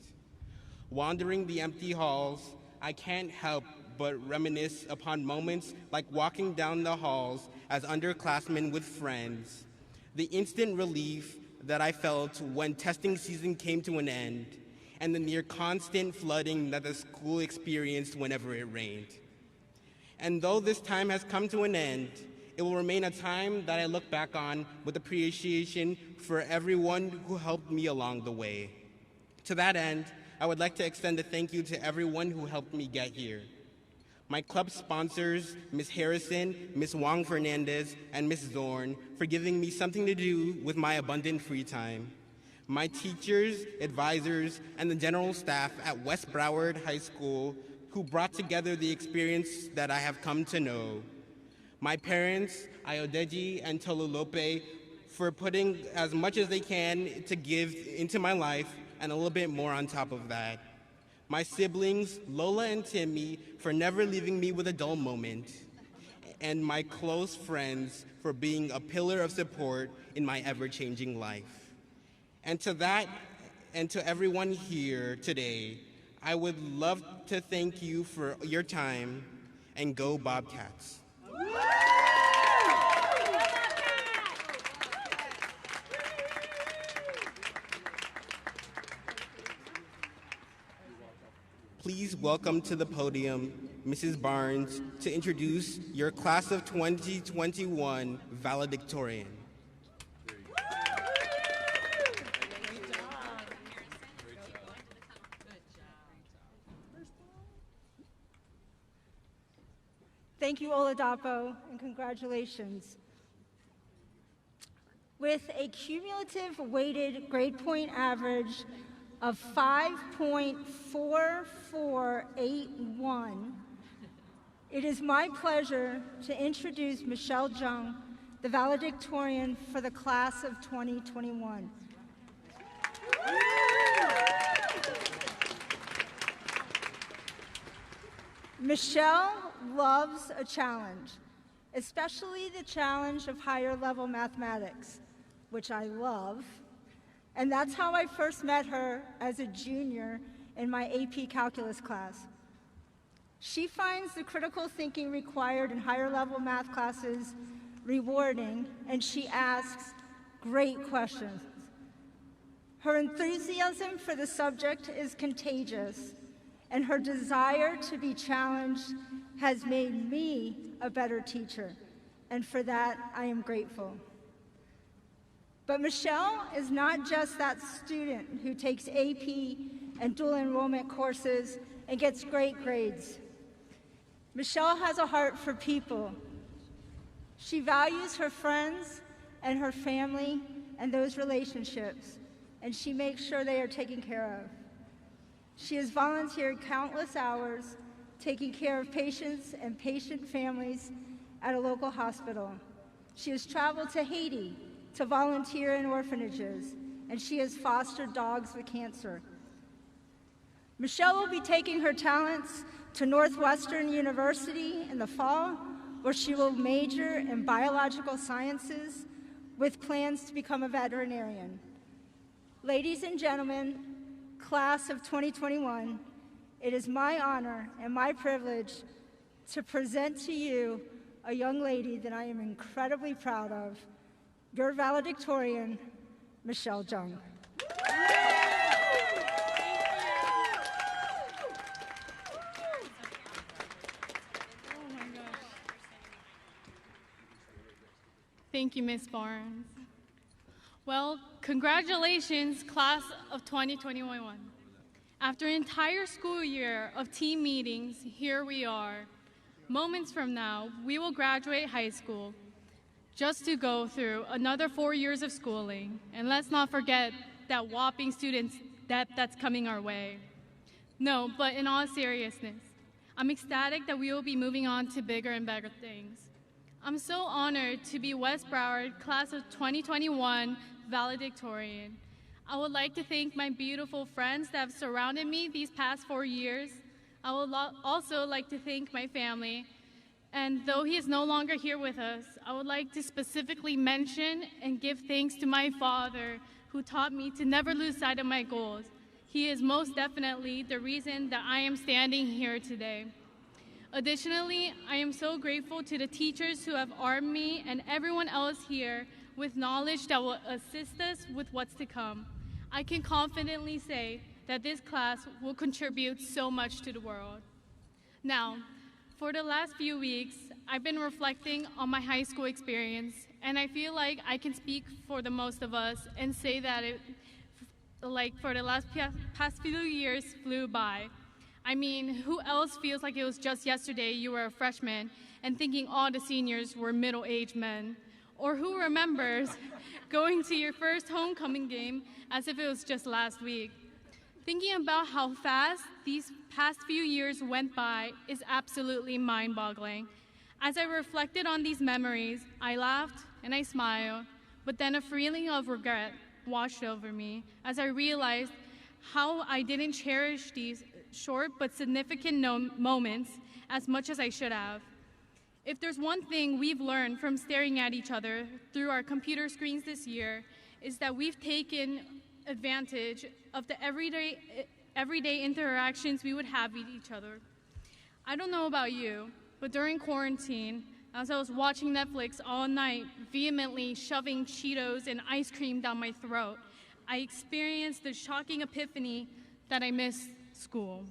Wandering the empty halls, I can't help but reminisce upon moments like walking down the halls as underclassmen with friends, the instant relief that I felt when testing season came to an end, and the near constant flooding that the school experienced whenever it rained. And though this time has come to an end, it will remain a time that I look back on with appreciation for everyone who helped me along the way. To that end, I would like to extend a thank you to everyone who helped me get here. My club sponsors, Ms. Harrison, Ms. Wong Fernandez, and Ms. Zorn, for giving me something to do with my abundant free time. My teachers, advisors, and the general staff at West Broward High School, who brought together the experience that I have come to know. My parents, Ayodeji and Tolulope, for putting as much as they can to give into my life, and a little bit more on top of that. My siblings, Lola and Timmy, for never leaving me with a dull moment. And my close friends for being a pillar of support in my ever-changing life. And to that, and to everyone here today, I would love to thank you for your time, and go Bobcats. Please welcome to the podium Mrs. Barnes to introduce your class of 2021 valedictorian. Thank you, Oladapo, and congratulations. With a cumulative weighted grade point average of 5.4481, it is my pleasure to introduce Michelle Jung, the valedictorian for the class of 2021. Michelle loves a challenge, especially the challenge of higher level mathematics, which I love. And that's how I first met her as a junior in my AP Calculus class. She finds the critical thinking required in higher level math classes rewarding, and she asks great questions. Her enthusiasm for the subject is contagious, and her desire to be challenged has made me a better teacher, and for that I am grateful. But Michelle is not just that student who takes AP and dual enrollment courses and gets great grades. Michelle has a heart for people. She values her friends and her family and those relationships, and she makes sure they are taken care of. She has volunteered countless hours taking care of patients and patient families at a local hospital. She has traveled to Haiti to volunteer in orphanages, and she has fostered dogs with cancer. Michelle will be taking her talents to Northwestern University in the fall, where she will major in biological sciences with plans to become a veterinarian. Ladies and gentlemen, class of 2021, it is my honor and my privilege to present to you a young lady that I am incredibly proud of, your valedictorian, Michelle Jung. Thank you, Ms. Barnes. Well, congratulations, class of 2021. After an entire school year of team meetings, here we are. Moments from now, we will graduate high school, just to go through another 4 years of schooling. And let's not forget that whopping students that's coming our way. No, but in all seriousness, I'm ecstatic that we will be moving on to bigger and better things. I'm so honored to be West Broward Class of 2021 valedictorian. I would like to thank my beautiful friends that have surrounded me these past 4 years. I would also like to thank my family. And though he is no longer here with us, I would like to specifically mention and give thanks to my father, who taught me to never lose sight of my goals. He is most definitely the reason that I am standing here today. Additionally, I am so grateful to the teachers who have armed me and everyone else here with knowledge that will assist us with what's to come. I can confidently say that this class will contribute so much to the world. Now, for the last few weeks, I've been reflecting on my high school experience, and I feel like I can speak for the most of us and say that for the past few years flew by. I mean, who else feels like it was just yesterday you were a freshman and thinking all the seniors were middle-aged men? Or who remembers going to your first homecoming game as if it was just last week? Thinking about how fast these past few years went by is absolutely mind-boggling. As I reflected on these memories, I laughed and I smiled, but then a feeling of regret washed over me as I realized how I didn't cherish these short but significant moments as much as I should have. If there's one thing we've learned from staring at each other through our computer screens this year, is that we've taken advantage of the everyday interactions we would have with each other. I don't know about you, but during quarantine, as I was watching Netflix all night, vehemently shoving Cheetos and ice cream down my throat, I experienced the shocking epiphany that I missed school.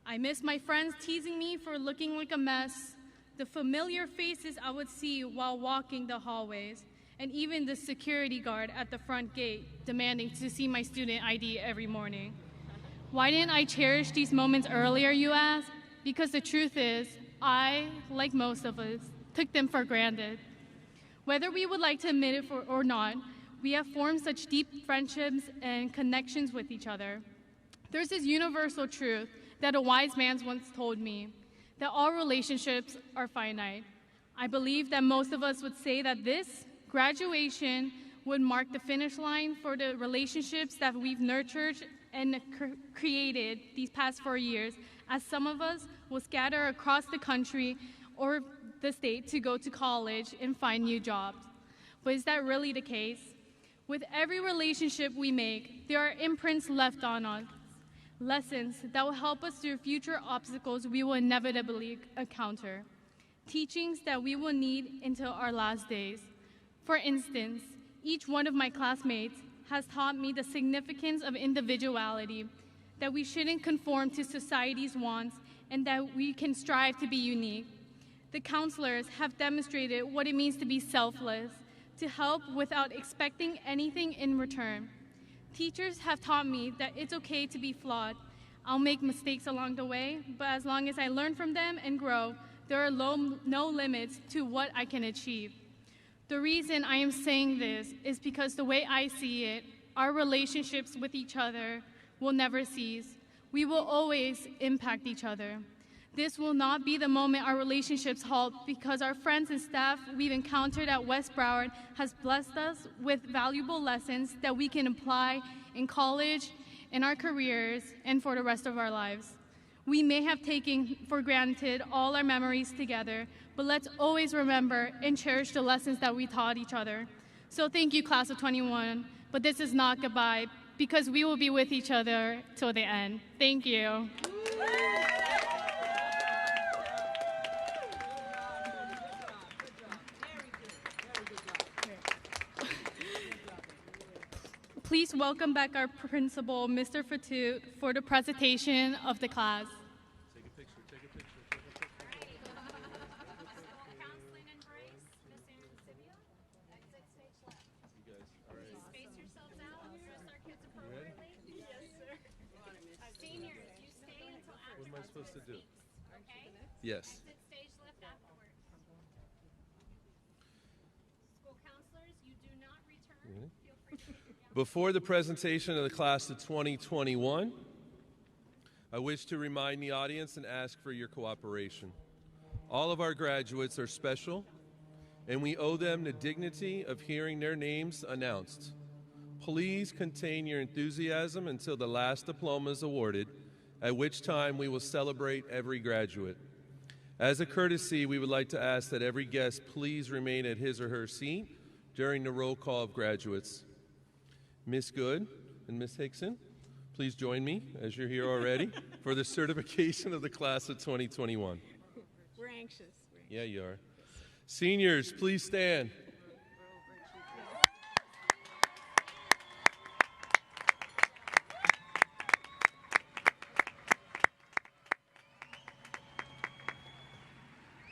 I missed my friends teasing me for looking like a mess, the familiar faces I would see while walking the hallways, and even the security guard at the front gate demanding to see my student ID every morning. Why didn't I cherish these moments earlier, you ask? Because the truth is, I, like most of us, took them for granted. Whether we would like to admit it or not, we have formed such deep friendships and connections with each other. There's this universal truth that a wise man once told me, that all relationships are finite. I believe that most of us would say that this graduation would mark the finish line for the relationships that we've nurtured and created these past 4 years, as some of us will scatter across the country or the state to go to college and find new jobs. But is that really the case? With every relationship we make, there are imprints left on us, lessons that will help us through future obstacles we will inevitably encounter, teachings that we will need until our last days. For instance, each one of my classmates has taught me the significance of individuality, that we shouldn't conform to society's wants, and that we can strive to be unique. The counselors have demonstrated what it means to be selfless, to help without expecting anything in return. Teachers have taught me that it's okay to be flawed. I'll make mistakes along the way, but as long as I learn from them and grow, there are no limits to what I can achieve. The reason I am saying this is because the way I see it, our relationships with each other will never cease. We will always impact each other. This will not be the moment our relationships halt, because our friends and staff we've encountered at West Broward has blessed us with valuable lessons that we can apply in college, in our careers, and for the rest of our lives. We may have taken for granted all our memories together, but let's always remember and cherish the lessons that we taught each other. So thank you, class of 21, but this is not goodbye, because we will be with each other till the end. Thank you. Please welcome back our principal, Mr. Fatute, for the presentation of the class. Take a picture, take a picture, take a picture. Counseling and Grace, Miss Anticipio, exit stage left. You guys, all right. Space yourselves out, dress our kids appropriately. Yes, sir. Seniors, you stay until after. What am I supposed to do? Okay? Yes. Exit stage left afterwards. School counselors, you do not return. Feel free to Before the presentation of the class of 2021, I wish to remind the audience and ask for your cooperation. All of our graduates are special, and we owe them the dignity of hearing their names announced. Please contain your enthusiasm until the last diploma is awarded, at which time we will celebrate every graduate. As a courtesy, we would like to ask that every guest please remain at his or her seat during the roll call of graduates. Ms. Good and Ms. Hickson, please join me, as you're here already, for the certification of the class of 2021. We're anxious. Yeah, you are. Seniors, please stand.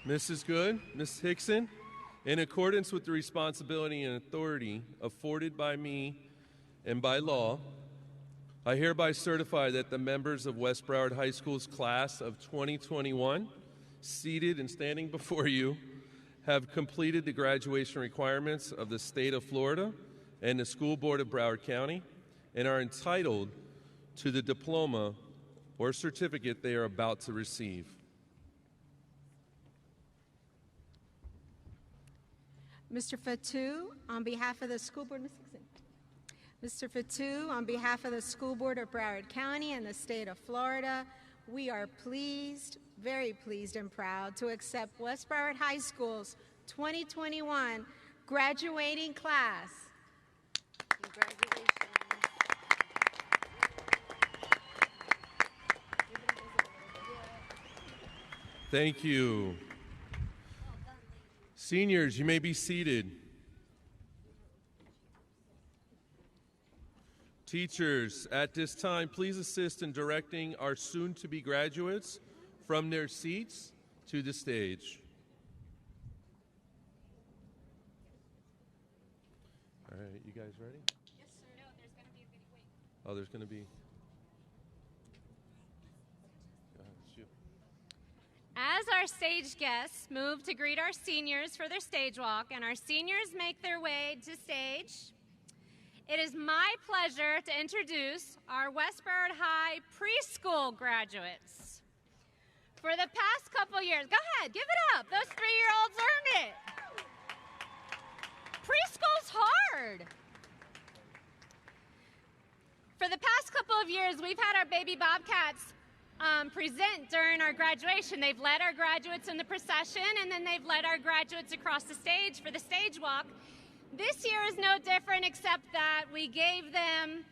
Mrs. Good, Ms. Hickson, in accordance with the responsibility and authority afforded by me and by law, I hereby certify that the members of West Broward High School's class of 2021, seated and standing before you, have completed the graduation requirements of the state of Florida and the School Board of Broward County and are entitled to the diploma or certificate they are about to receive. Mr. Fatou, on behalf of the school board, Ms. Hickson. Mr. Fatou, on behalf of the School Board of Broward County and the state of Florida, we are pleased, very pleased and proud to accept West Broward High School's 2021 graduating class. Congratulations. Thank you. Seniors, you may be seated. Teachers, at this time, please assist in directing our soon-to-be graduates from their seats to the stage. All right, you guys ready? Yes, sir. No, there's going to be a video. Wait. Oh, there's going to be... As our stage guests move to greet our seniors for their stage walk and our seniors make their way to stage, it is my pleasure to introduce our West Broward High preschool graduates. For the past couple years, go ahead, give it up. Those 3-year-olds earned it. Preschool's hard. For the past couple of years, we've had our baby Bobcats present during our graduation. They've led our graduates in the procession, and then they've led our graduates across the stage for the stage walk. This year is no different, except that we gave them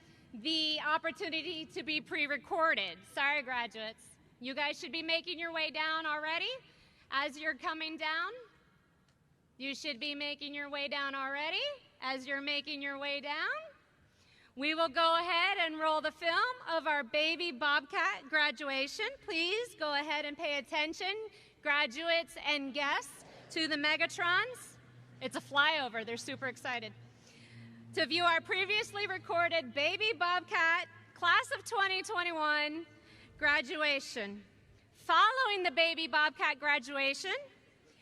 the opportunity to be pre-recorded. Sorry, graduates. You guys should be making your way down already. As you're coming down, you should be making your way down already. As you're making your way down, we will go ahead and roll the film of our baby Bobcat graduation. Please go ahead and pay attention, graduates and guests, to the Megatrons. It's a flyover. They're super excited. To view our previously recorded baby Bobcat class of 2021 graduation. Following the baby Bobcat graduation,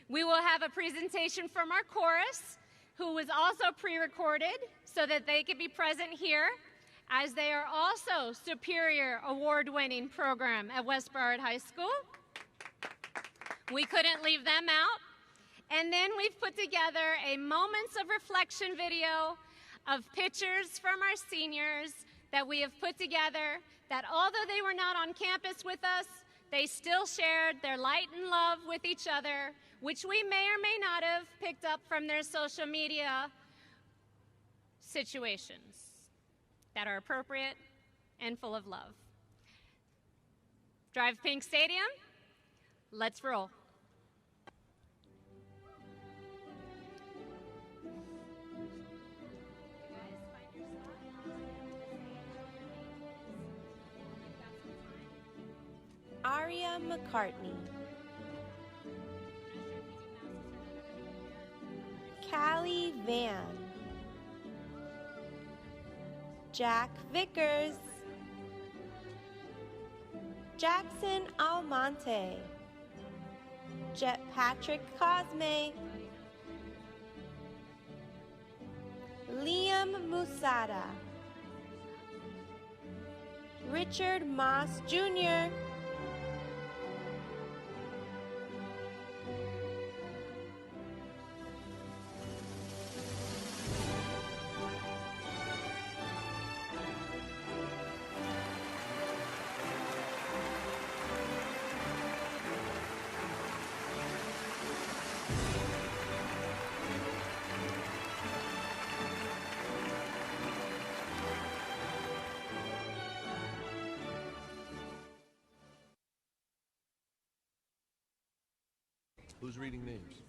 we will have a presentation from our chorus, who was also pre-recorded so that they could be present here, as they are also Superior Award-winning program at West Broward High School. We couldn't leave them out. And then we've put together a moments of reflection video of pictures from our seniors that we have put together, that although they were not on campus with us, they still shared their light and love with each other, which we may or may not have picked up from their social media situations that are appropriate and full of love. Drive Pink Stadium, let's roll. Aria McCartney, Callie Van, Jack Vickers, Jackson Almonte, Jet Patrick Cosme, Liam Musada, Richard Moss Jr., Who's reading names?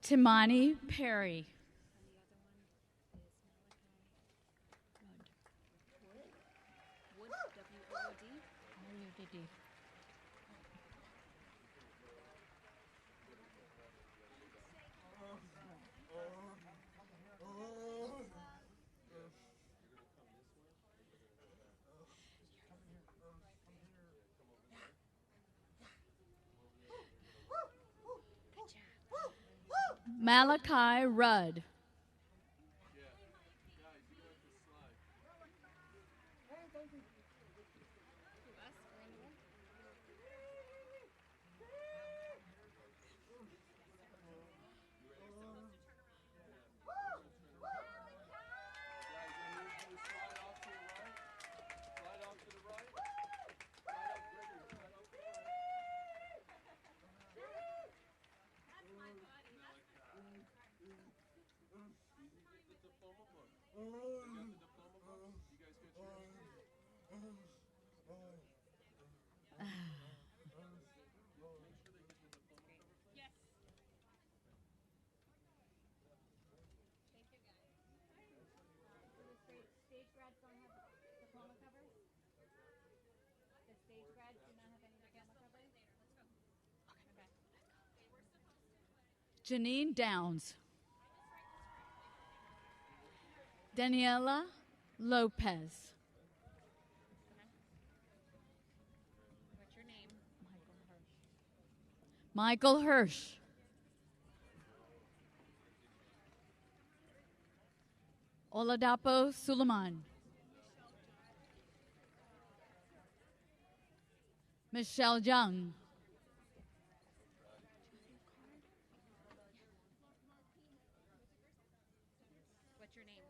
Timani Perry. Malachi Rudd. Janine Downs. Daniela Lopez. What's your name? Michael Hirsch. Oladapo Suleiman. Michelle Young. What's your name?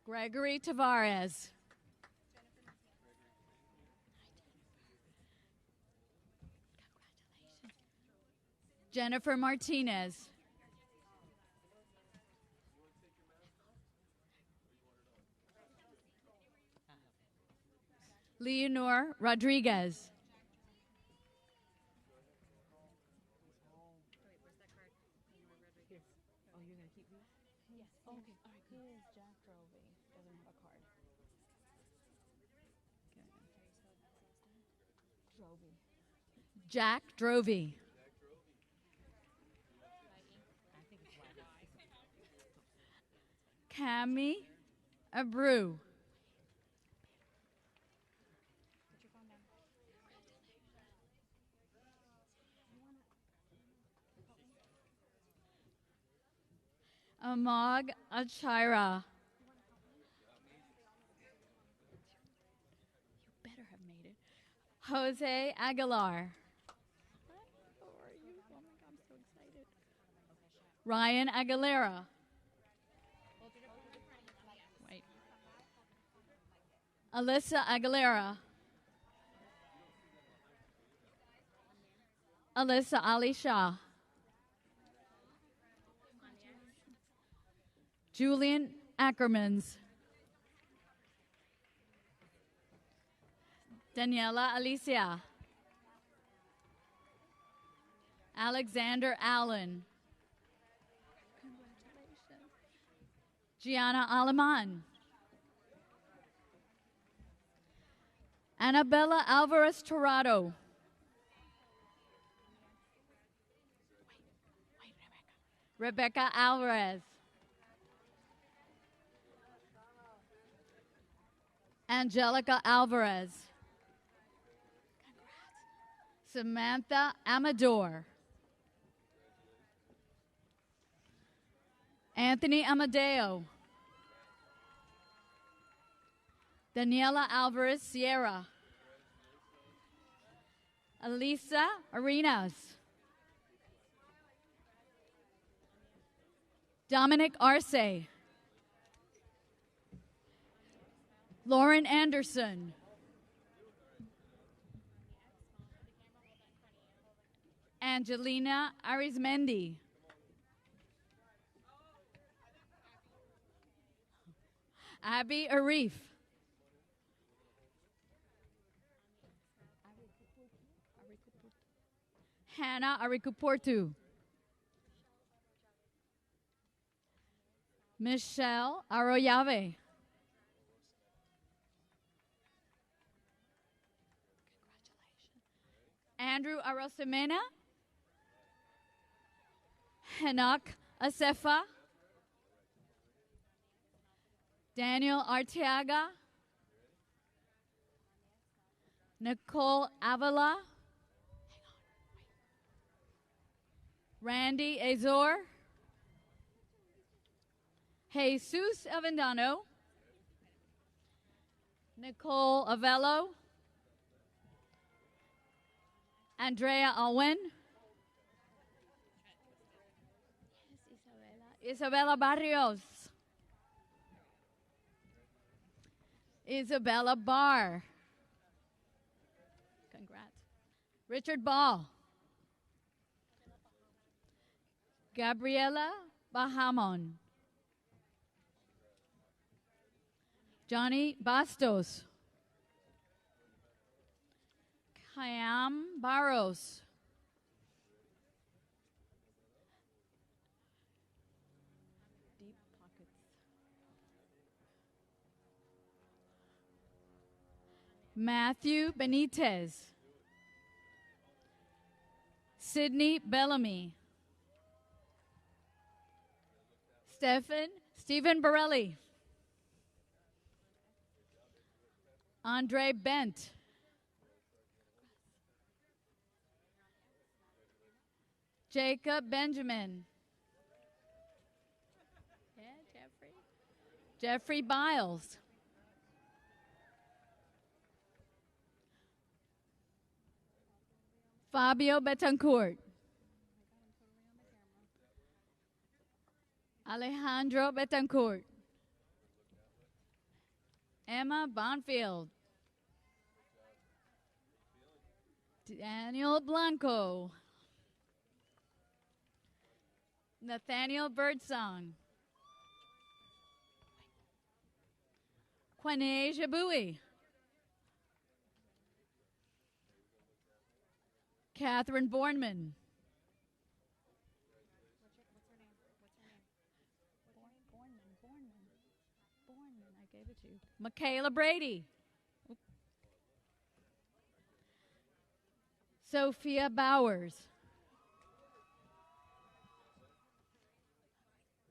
Gregory Tavares. Jennifer Martinez. Leonor Rodriguez. Jack Drovey. Cami Abreu. Amag Achira. You better have made it. Jose Aguilar. How are you? Oh my God, I'm so excited. Ryan Aguilera. Wait. Alyssa Aguilera. Alyssa Ali Shah. Julian Ackermans. Daniela Alicia. Alexander Allen. Gianna Aleman. Annabella Alvarez Torado. Rebecca Alvarez. Angelica Alvarez. Samantha Amador. Anthony Amadeo. Daniela Alvarez Sierra. Elisa Arenas. Dominic Arce. Lauren Anderson. Angelina Arizmendi. Abby Arif. Hannah Arikuportu. Michelle Arroyave. Andrew Arosemena. Henak Asefa. Daniel Arteaga. Nicole Avila. Randy Azor. Jesus Avendano. Nicole Avello. Andrea Alwin. Isabella Barrios. Isabella Barr. Congrats. Richard Ball. Gabriela Bahamon. Johnny Bastos. Kayam Barros. Deep pockets. Matthew Benitez. Sydney Bellamy. Stephen Borelli. Andre Bent. Jacob Benjamin. Yeah, Jeffrey Biles. Fabio Betancourt. Alejandro Betancourt. Emma Bonfield. Daniel Blanco. Nathaniel Birdsong. Quane Jabui. Catherine Bornman. Bornman, I gave it to you. Michaela Brady. Sophia Bowers.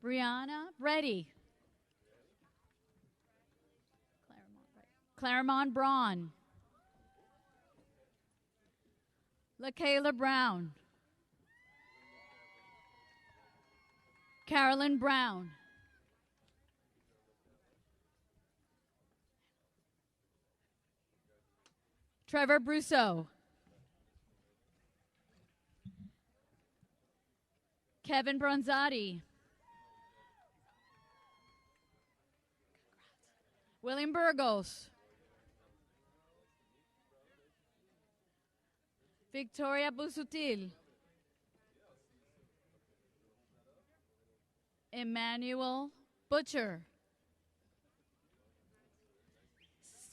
Brianna Reddy. Claremont Braun. LaKayla Brown. Carolyn Brown. Trevor Brousseau. Kevin Bronzati. William Burgos. Victoria Busutil. Emmanuel Butcher.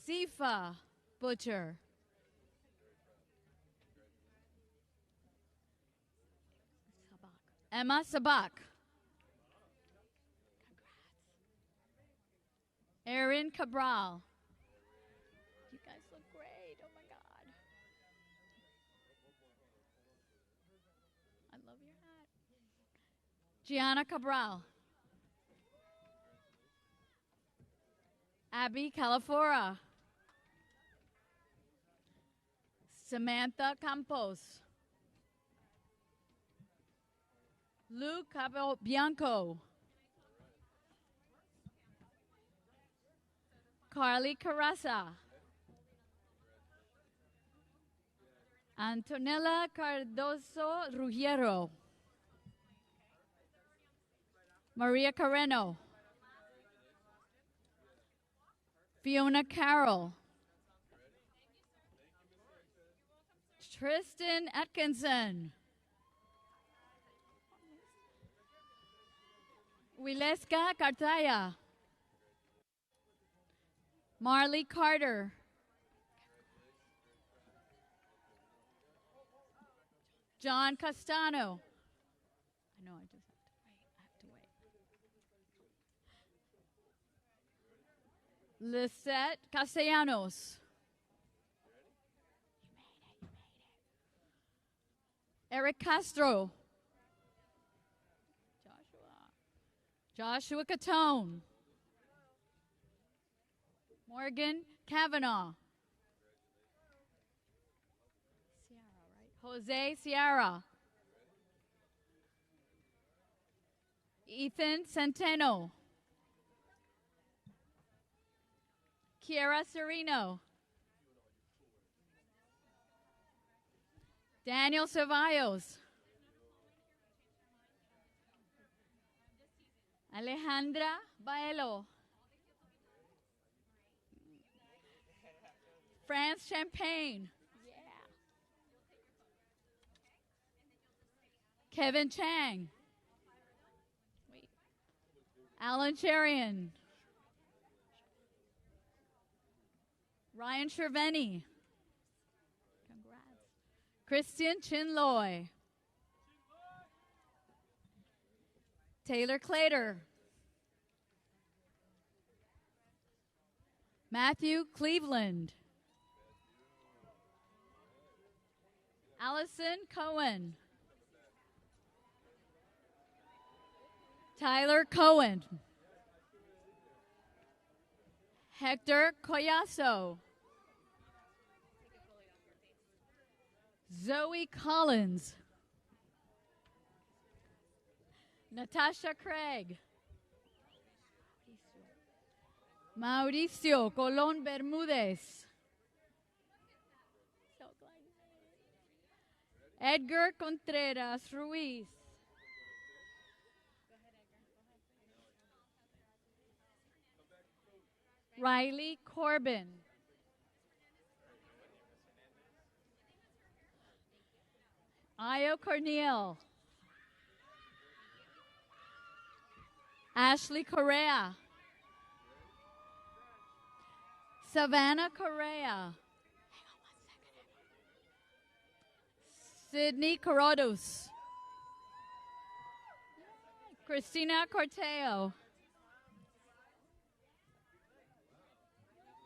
Sifa Butcher. Emma Sabak. Erin Cabral. You guys look great. Oh my God. I love your hat. Gianna Cabral. Abby Calafora. Samantha Campos. Luke Capobianco. Carly Carrasa. Antonella Cardoso Ruggiero. Maria Carreno. Fiona Carroll. Tristan Atkinson. Wileska Cartaya. Marley Carter. John Castano. I know I just have to wait. Lisette Castellanos. Eric Castro. Joshua Catone. Morgan Kavanaugh. Jose Sierra. Ethan Centeno. Kiera Sereno. Daniel Ceballos. Alejandra Baelo. France Champagne. Kevin Chang. Alan Cherian. Ryan Cerveni. Congrats. Christian Chinloy. Taylor Clater. Matthew Cleveland. Allison Cohen. Tyler Cohen. Hector Collazo. Zoe Collins. Natasha Craig. Mauricio Colón Bermúdez. Edgar Contreras Ruiz. Riley Corbin. Io Corneal. Ashley Correa. Savannah Correa. Sydney Corrados. Christina Corteo.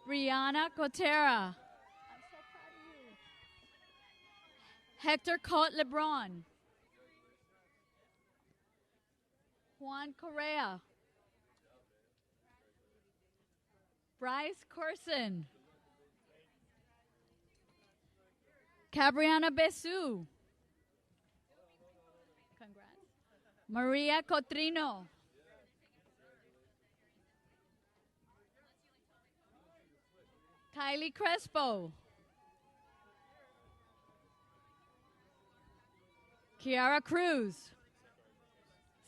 Brianna Cotera. Hector Cote Lebron. Juan Correa. Bryce Corson. Cabriana Besu. Congrats. Maria Cotrino. Kylie Crespo. Kiara Cruz.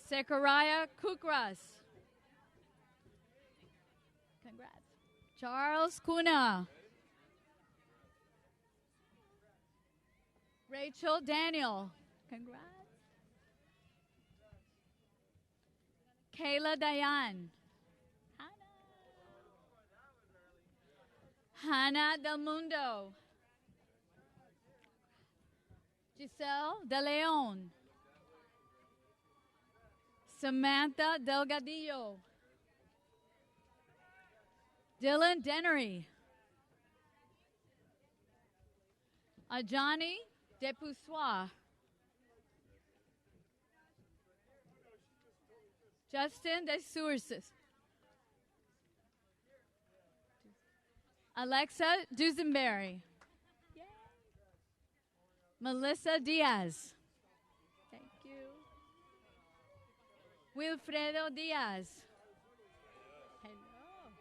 Zechariah Kukras. Congrats. Charles Cunha. Rachel Daniel. Congrats. Kayla Dayan. Hannah Del Mundo. Giselle De Leon. Samantha Delgadillo. Dylan Dennery. Ajani Depusois. Justin De Sources. Alexa Dusenberry. Melissa Diaz. Thank you. Wilfredo Diaz. Hello.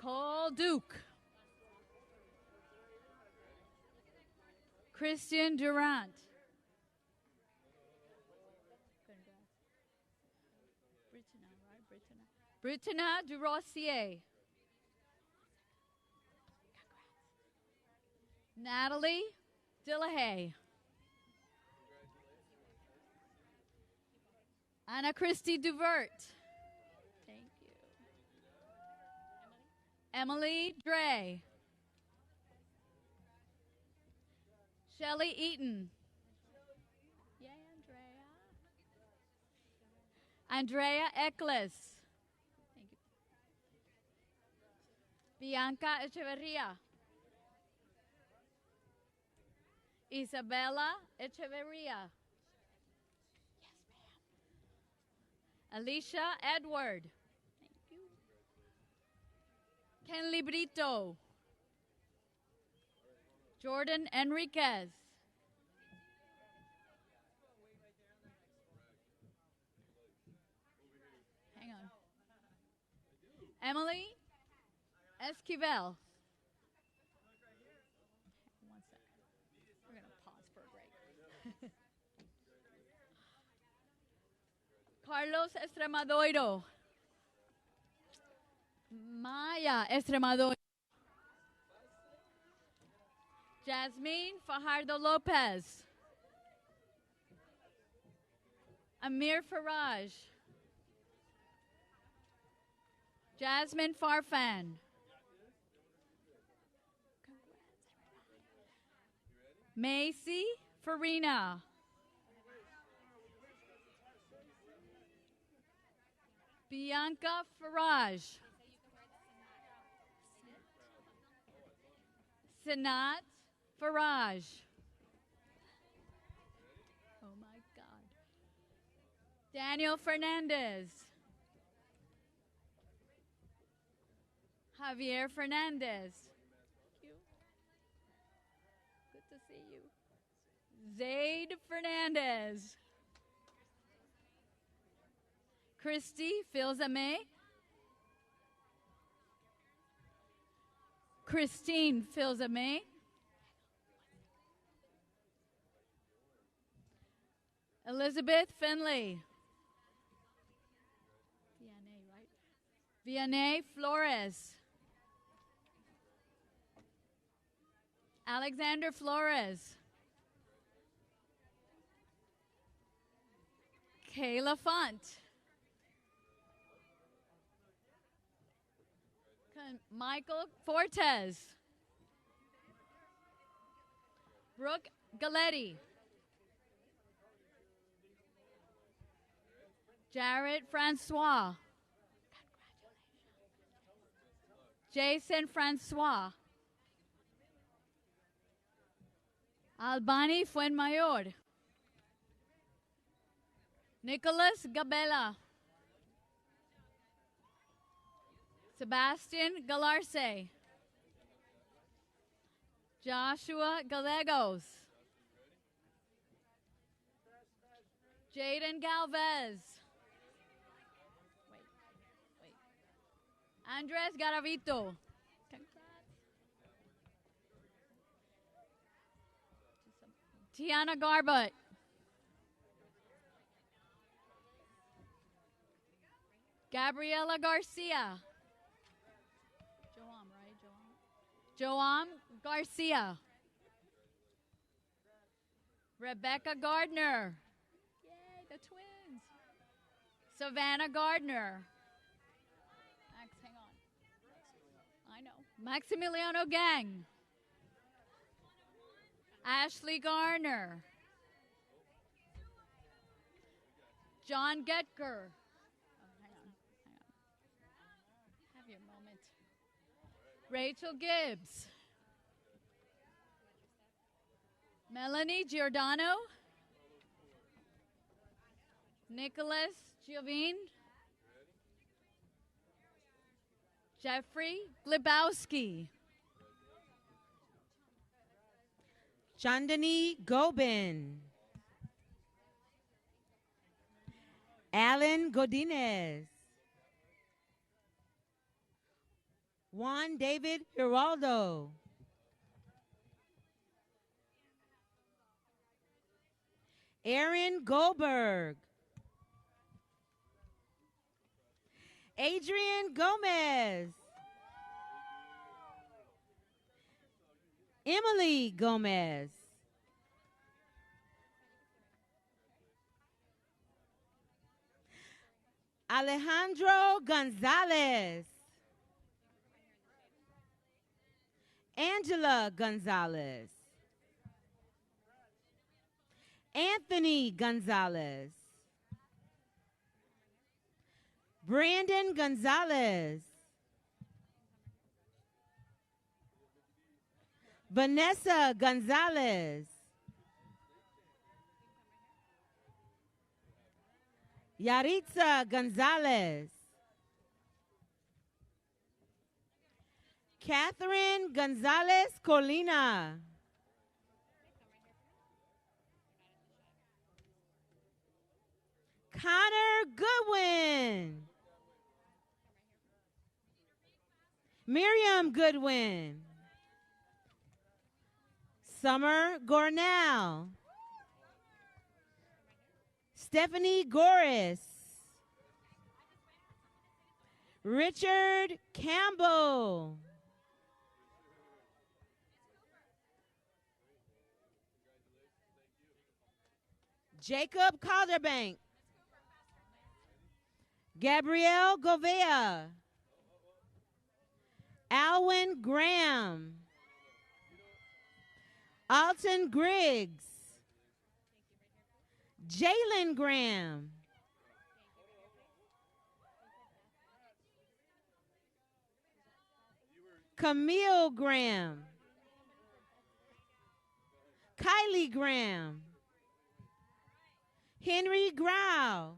Nicole Duke. Christian Durant. Brittana Durossier. Natalie Dillahay. Anna Christie Duvert. Thank you. Emily Dre. Shelley Eaton. Yay, Andrea. Andrea Eccles. Thank you. Bianca Echeverria. Isabella Echeverria. Alicia Edward. Thank you. Ken Librito. Jordan Enriquez. Hang on. Emily Esquivel. One second. We're going to pause for a break. Carlos Estremadoiro. Maya Estremadoiro. Jasmine Fajardo Lopez. Amir Faraj. Jasmine Farfan. Macy Farina. Bianca Faraj. Sanat Faraj. Oh my God. Daniel Fernandez. Javier Fernandez. Thank you. Good to see you. Zaid Fernandez. Christy Filzame. Christine Filzame. Elizabeth Finley. Vianney, right? Vianney Flores. Alexander Flores. Kayla Font. Michael Fortes. Brooke Galetti. Jared Francois. Jason Francois. Albani Fuenmayor. Nicholas Gabella. Sebastian Galarce. Joshua Gallegos. Jaden Galvez. Wait. Andres Garavito. Tiana Garbut. Gabriela Garcia. Joam, right? Joam Garcia. Rebecca Gardner. Yay, the twins. Savannah Gardner. Max, hang on. I know. Maximiliano Gang. Ashley Garner. John Getker. Have your moment. Rachel Gibbs. Melanie Giordano. Nicholas Giovine. Jeffrey Glibowski. Chandani Gobin. Alan Godinez. Juan David Giraldo. Aaron Goldberg. Adrian Gomez. Emily Gomez. Alejandro Gonzalez. Angela Gonzalez. Anthony Gonzalez. Brandon Gonzalez. Vanessa Gonzalez. Yaritza Gonzalez. Catherine Gonzalez Colina. Connor Goodwin. Miriam Goodwin. Summer Gornell. Stephanie Goris. Richard Campbell. Jacob Calderbank. Gabrielle Govea. Alwyn Graham. Alton Griggs. Jalen Graham. Camille Graham. Kylie Graham. Henry Grau.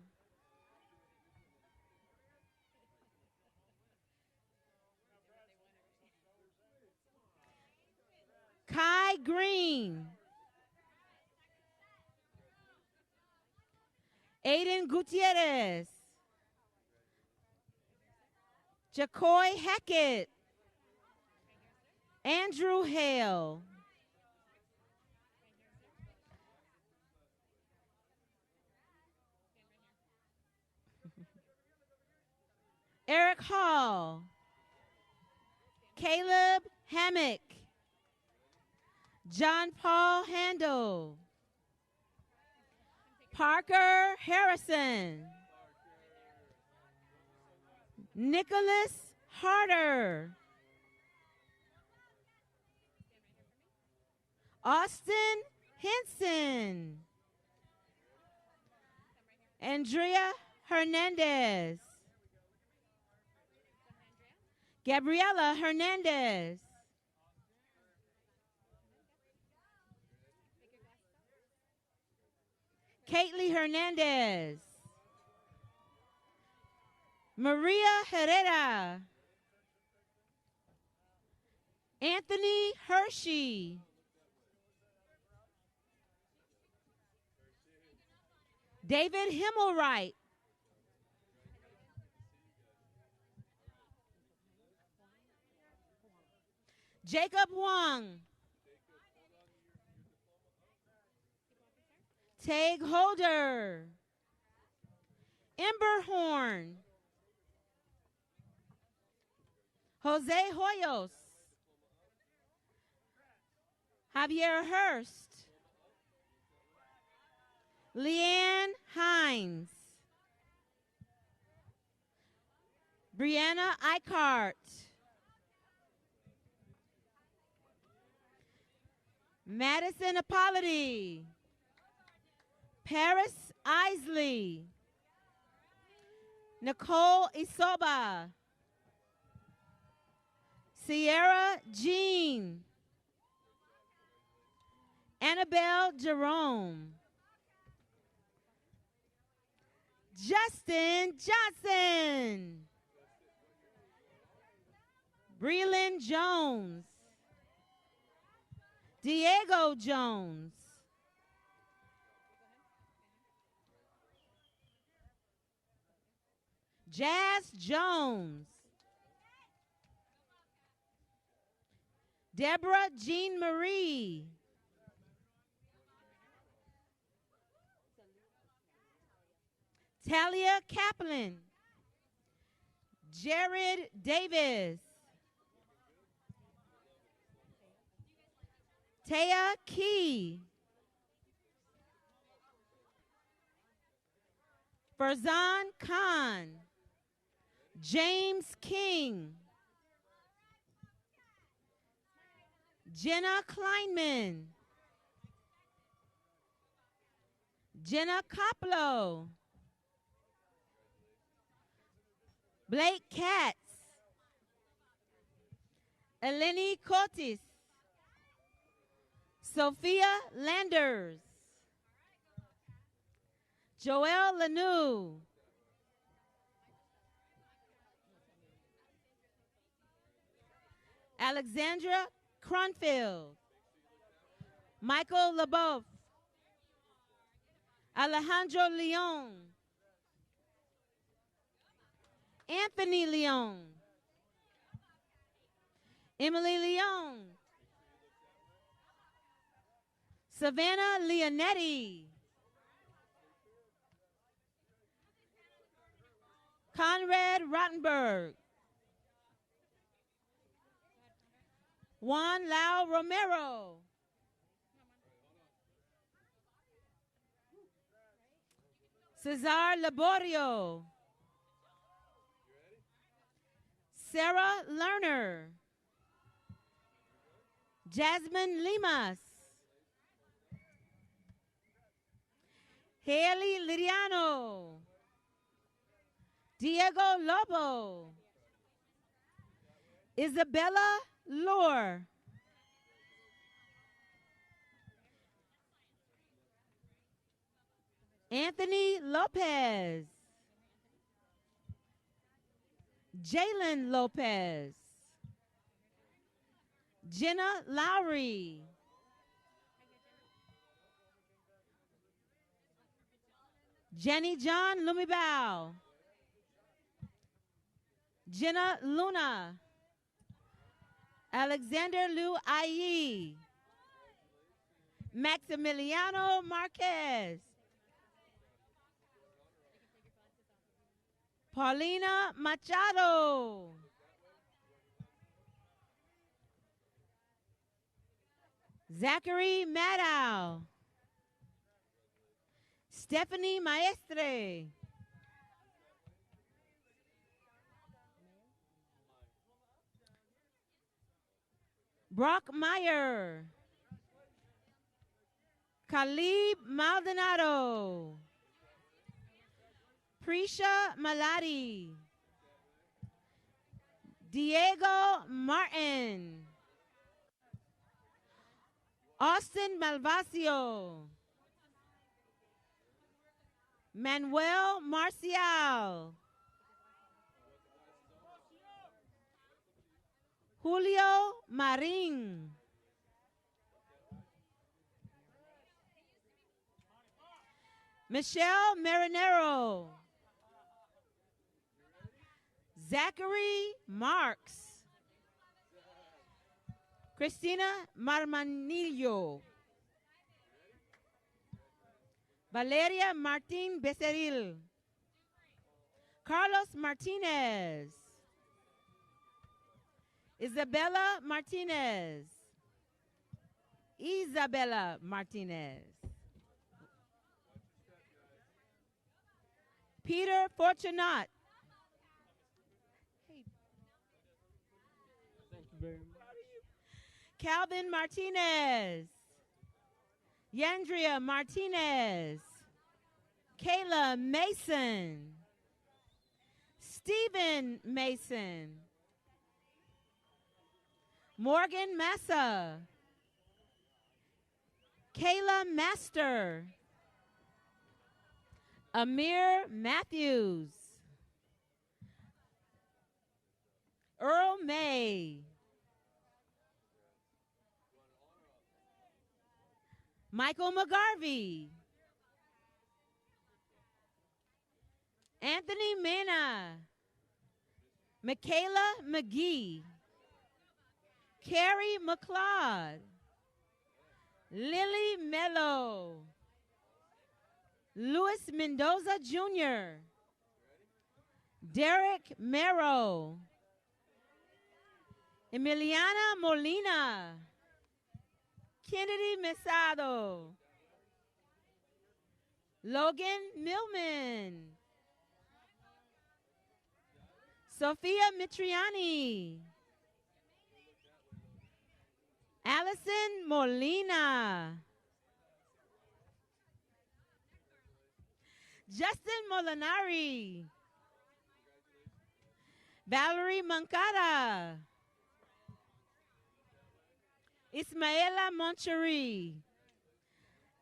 Kai Green. Aiden Gutierrez. Jacoy Hackett. Andrew Hale. Eric Hall. Caleb Hammock. John Paul Handel. Parker Harrison. Nicholas Harder. Austin Henson. Andrea Hernandez. Gabriela Hernandez. Caitley Hernandez. Maria Herrera. Anthony Hershey. David Himmelwright. Jacob Wong. Tag Holder. Ember Horn. Jose Hoyos. Javier Hurst. Leanne Hines. Brianna Eichart. Madison Apollody. Paris Isley. Nicole Isoba. Sierra Jean. Annabelle Jerome. Justin Johnson. Breland Jones. Diego Jones. Jazz Jones. Deborah Jean Marie. Talia Kaplan. Jared Davis. Taya Key. Farzan Khan. James King. Jenna Kleinman. Jenna Koplo. Blake Katz. Eleni Cotis. Sophia Landers. Joelle Lanou. Alexandra Cronfield. Michael LeBeouf. Alejandro Leon. Anthony Leon. Emily Leon. Savannah Leonetti. Conrad Rottenberg. Juan Lau Romero. Cesar Laborio. Sarah Lerner. Jasmine Limas. Haley Liriano. Diego Lobo. Isabella Lore. Anthony Lopez. Jalen Lopez. Jenna Lowry. Jenny John Lumibao. Jenna Luna. Alexander Liu Ayi. Maximiliano Marquez. Paulina Machado. Zachary Maddow. Stephanie Maestre. Brock Meyer. Khalib Maldonado. Prisha Malati. Diego Martin. Austin Malvasio. Manuel Marcial. Julio Marin. Michelle Marinero. Zachary Marks. Cristina Marmanillo. Valeria Martin Becerril. Carlos Martinez. Isabella Martinez. Isabella Martinez. Peter Fortunat. Thank you very much. Calvin Martinez. Yandria Martinez. Kayla Mason. Stephen Mason. Morgan Massa. Kayla Master. Amir Matthews. Earl May. Michael McGarvey. Anthony Mena. Michaela McGee. Carrie McLeod, Lily Mello, Luis Mendoza Jr., Derek Merrow, Emiliana Molina, Kennedy Mesado, Logan Millman, Sophia Mitriani, Allison Molina, Justin Molinari, Valerie Mancada, Ismaela Monchery,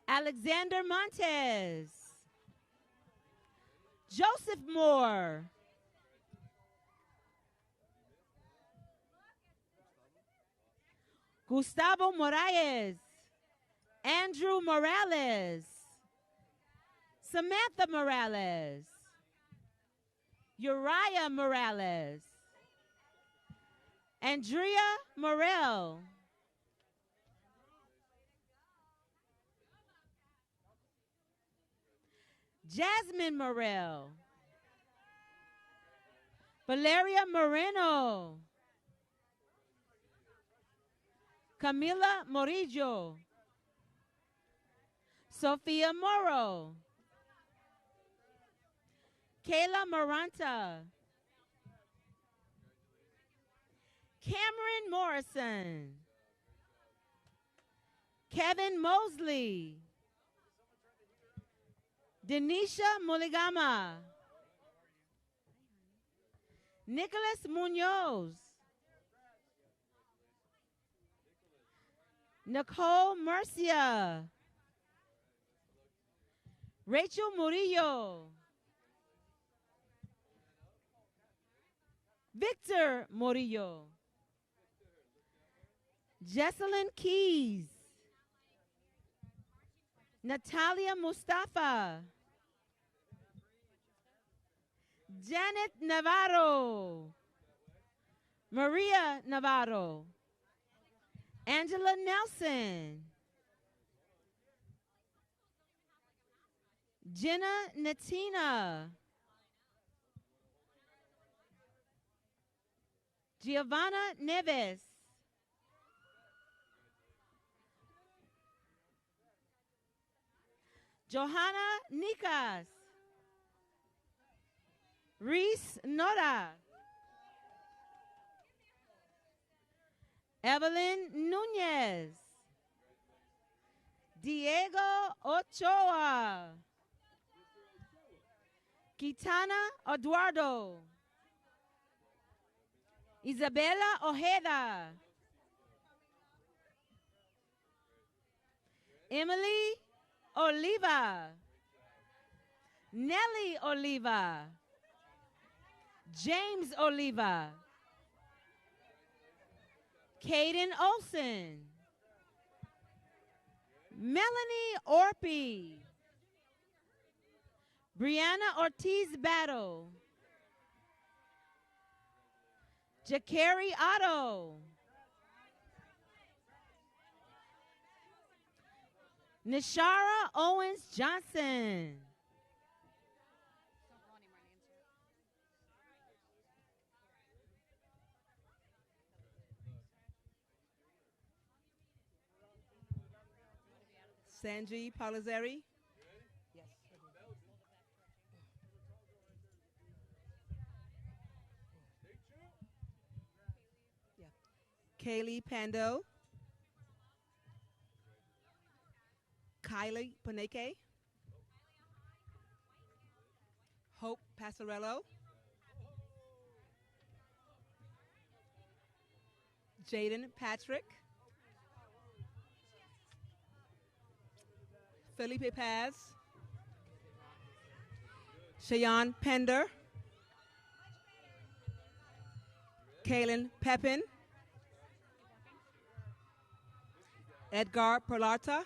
Alexander Montes, Joseph Moore, Gustavo Moraes, Andrew Morales, Samantha Morales, Uriah Morales, Andrea Morel, Jasmine Morel, Valeria Moreno, Camila Morillo, Sophia Moro, Kayla Maranta, Cameron Morrison, Kevin Mosley, Denisha Muligama, Nicholas Munoz, Nicole Murcia, Rachel Murillo, Victor Murillo, Jesselyn Keys, Natalia Mustafa, Janet Navarro, Maria Navarro, Angela Nelson, Jenna Natina, Giovanna Neves, Johanna Nikas, Reese Nora, Evelyn Nunez, Diego Ochoa, Kitana Eduardo, Isabella Ojeda, Emily Oliva, Nelly Oliva, James Oliva, Caden Olson, Melanie Orpey, Brianna Ortiz Battle, Jakari Otto, Nishara Owens Johnson, Sanji Palizeri. Yes. Yeah. Kaylee Pando. Kylie Paneke. Hope Passarello. Jaden Patrick. Felipe Paz, Cheyenne Pender, Kaylin Pepin, Edgar Perlarta,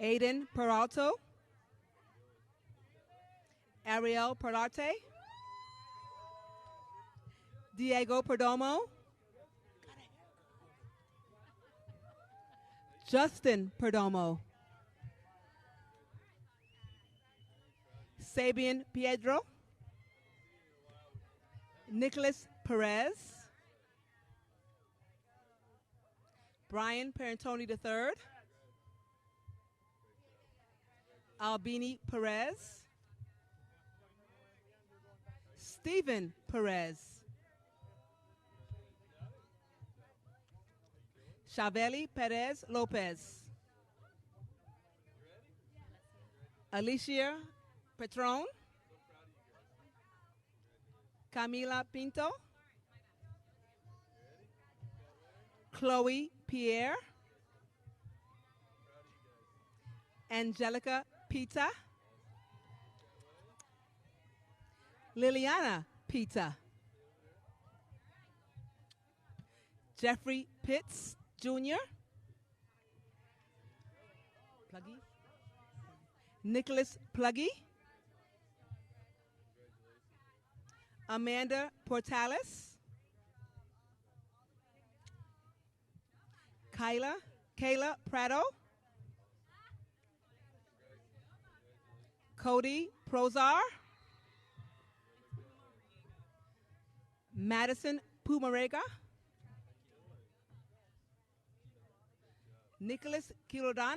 Aiden Peralto, Ariel Perlarte, Diego Perdomo, Justin Perdomo, Sabian Piedro, Nicholas Perez, Brian Parentoni III, Albini Perez, Stephen Perez, Chaveli Perez Lopez, Alicia Petron, Camila Pinto, Chloe Pierre, Angelica Pita, Liliana Pita, Jeffrey Pitts Jr., Pluggy, Nicholas Pluggy, Amanda Portales, Kayla Prado, Cody Prozar, Madison Pumarega, Nicholas Kilodan,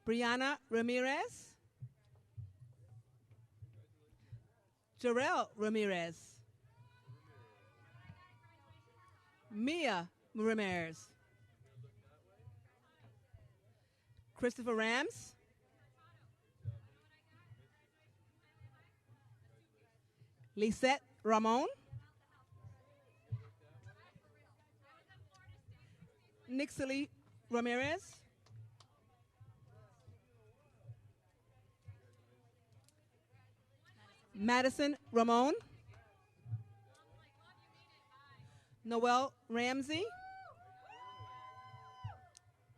Brianna Ramirez, Jarrell Ramirez, Mia Ramirez, Christopher Rams, Lisette Ramon, Nixely Ramirez, Madison Ramon, Noel Ramsey,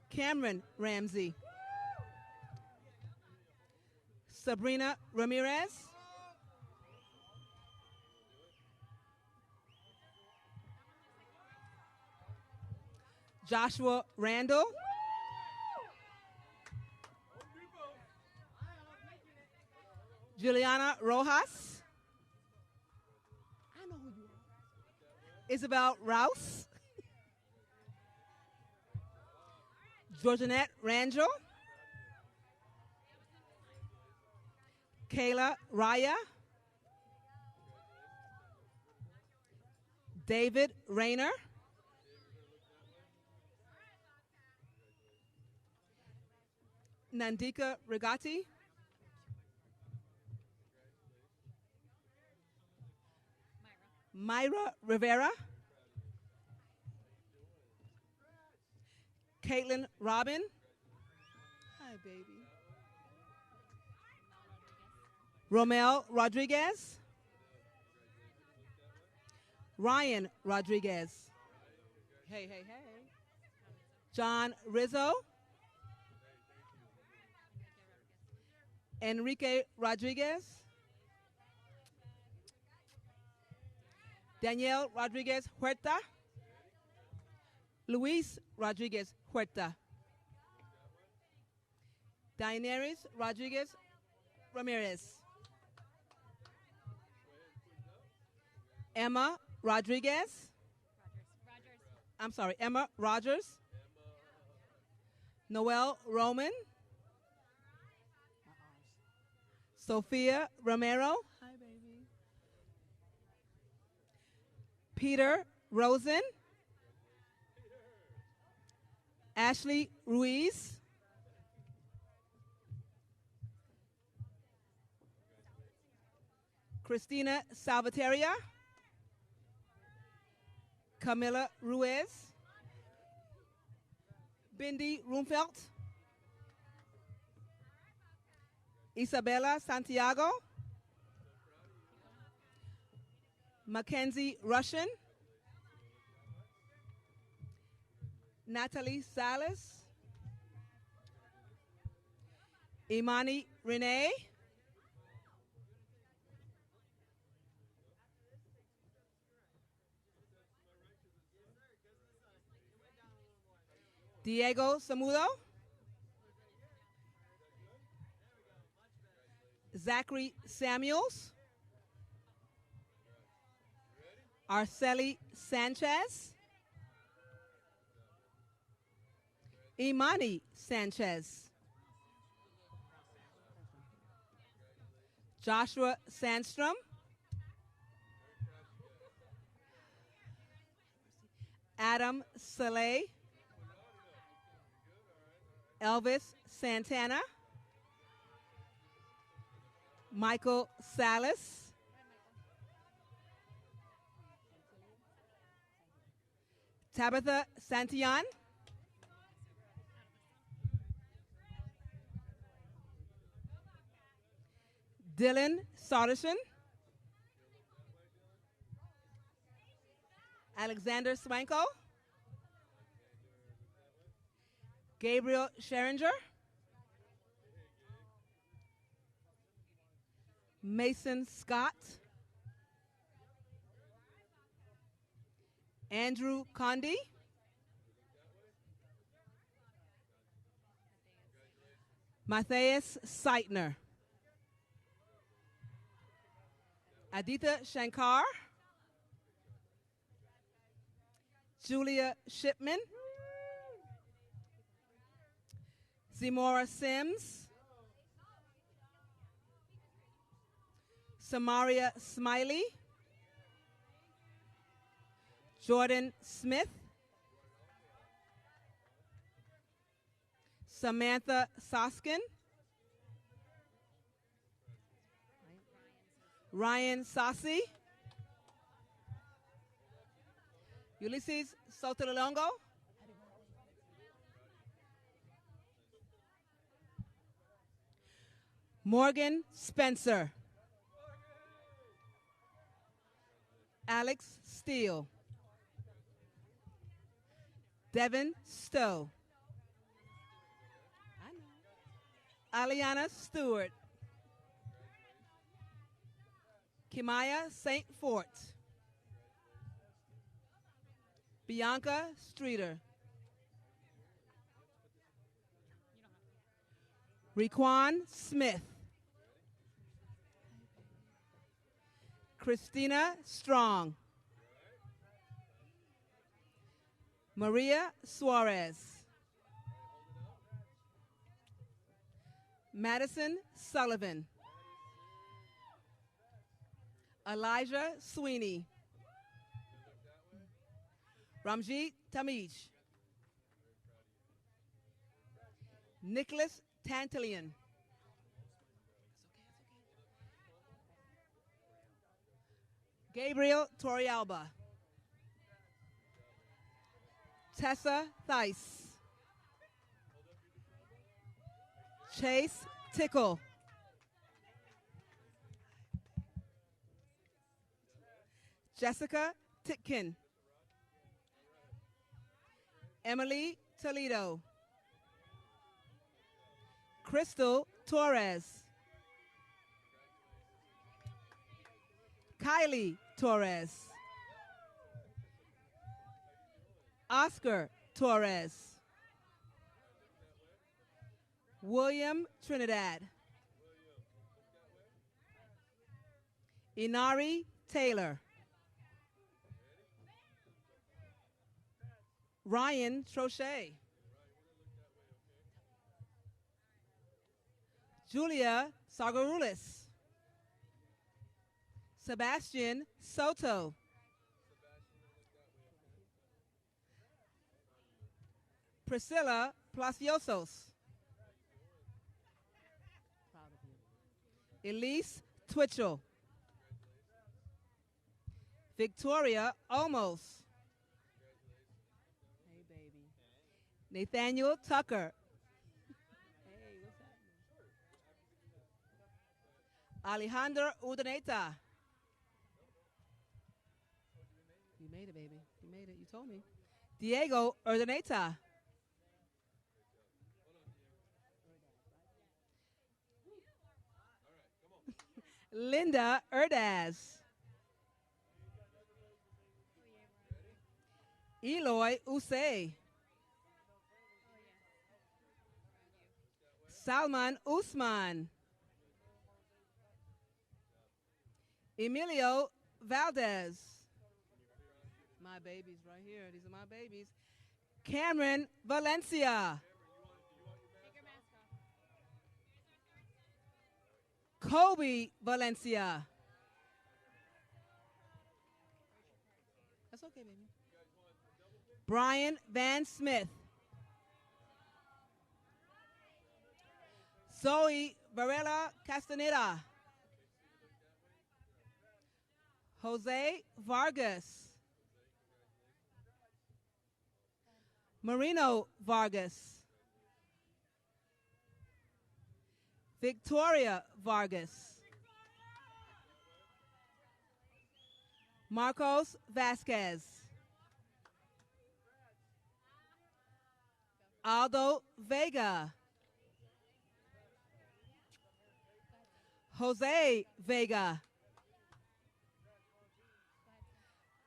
Cameron Ramsey, Sabrina Ramirez, Joshua Randall, Juliana Rojas, I know who you are. Isabel Rouse, Georginette Rangel, Kayla Raya, David Rayner, Nandika Rigati, Myra Rivera, Caitlin Robin, hi baby, Romel Rodriguez, Ryan Rodriguez, hey, hey, hey, John Rizzo, Enrique Rodriguez, Danielle Rodriguez Huerta, Luis Rodriguez Huerta, Daenerys Rodriguez Ramirez, Emma Rodriguez, Emma Rogers, Noel Roman, Sophia Romero, hi baby, Peter Rosen, Ashley Ruiz, Christina Salvateria, Camila Ruiz, Bindi Rumfelt, Isabella Santiago, Mackenzie Russian, Natalie Salas, Imani Renee, Diego Samudo, Zachary Samuels, Arceli Sanchez, Imani Sanchez, Joshua Sandstrom, Adam Saleh, Elvis Santana, Michael Salas, Tabitha Santillan, Dylan Soderson, Alexander Swanko, Gabriel Scheringer, Mason Scott, Andrew Condi, Matthias Seitner, Aditya Shankar, Julia Shipman, Zimora Sims, Samaria Smiley, Jordan Smith, Samantha Soskin, Ryan Sassi, Ulysses Sotolongo, Morgan Spencer, Alex Steele, Devin Stowe, Aliana Stewart, Kimaya St. Fort, Bianca Streeter, Requan Smith, Christina Strong, Maria Suarez, Madison Sullivan, Elijah Sweeney, Ramjeet Tamij, Nicholas Tantalian, Gabriel Torrealba, Tessa Thice, Chase Tickle, Jessica Titkin, Emily Toledo, Crystal Torres, Kylie Torres, Oscar Torres, William Trinidad, Inari Taylor, Ryan Trochet, Julia Sagarulis, Sebastian Soto, Priscilla Placiosos, Elise Twitchell, Victoria Olmos, hey baby, Nathaniel Tucker, hey, what's happening? Alejandra Urdaneta, you made it, baby, you made it, you told me. Diego Urdaneta, Linda Erdaz, Eloy Usay, Salman Usman. Emilio Valdez. My babies right here. These are my babies. Cameron Valencia. Kobe Valencia. That's okay, baby. Brian Van Smith. Zoe Varela Castaneda. Jose Vargas. Marino Vargas. Victoria Vargas. Marcos Vasquez. Aldo Vega. Jose Vega.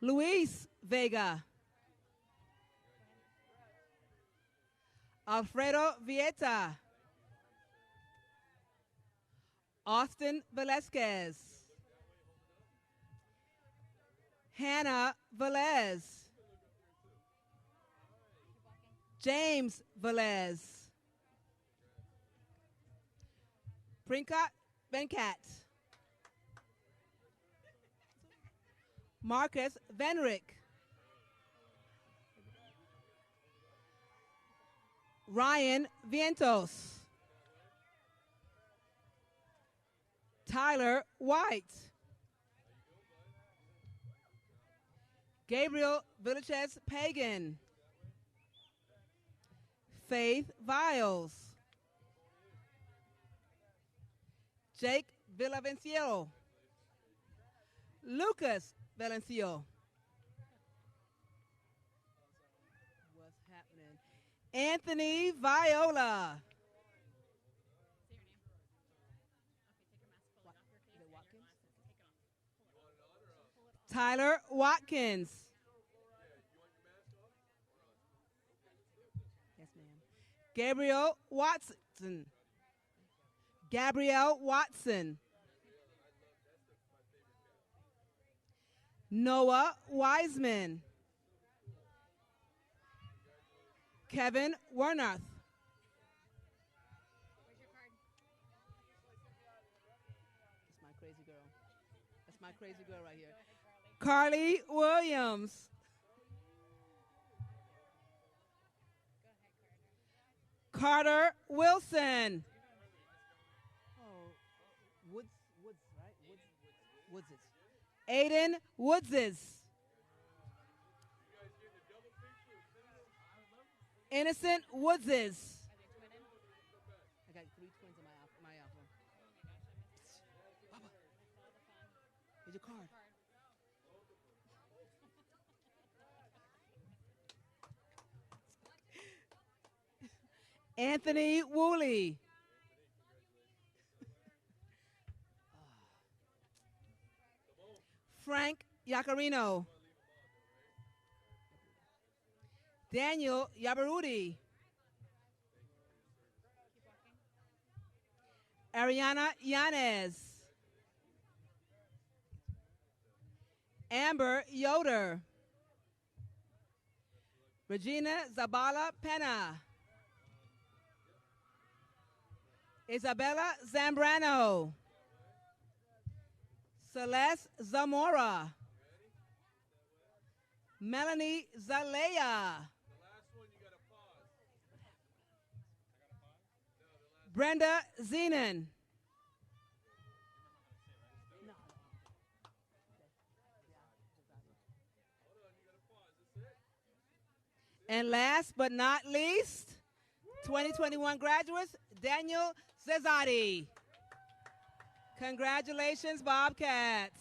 Luis Vega. Alfredo Vieta. Austin Velasquez. Hannah Velez. James Velez. Prinkat Venkat. Marcus Venrick. Ryan Vientos. Tyler White. Gabriel Villaches Pagan. Faith Viles. Jake Villavencio. Lucas Valencio. What's happening? Anthony Viola. Tyler Watkins. Yes, ma'am. Gabrielle Watson. Gabrielle Watson. Noah Wiseman. Kevin Wernerth. That's my crazy girl. That's my crazy girl right here. Carly Williams. Carter Wilson. Oh, Woods, right? Woodses. Aiden Woodses. Innocent Woodses. I got 3 twins in my album. Baba, here's your card. Anthony Woolley. Frank Yacarino. Daniel Yabarudi. Ariana Yanez. Amber Yoder. Regina Zabala Pena. Isabella Zambrano. Celeste Zamora. Melanie Zalea. Brenda Zenon. And last but not least, 2021 graduates, Daniel Cezzati. Congratulations, Bobcats.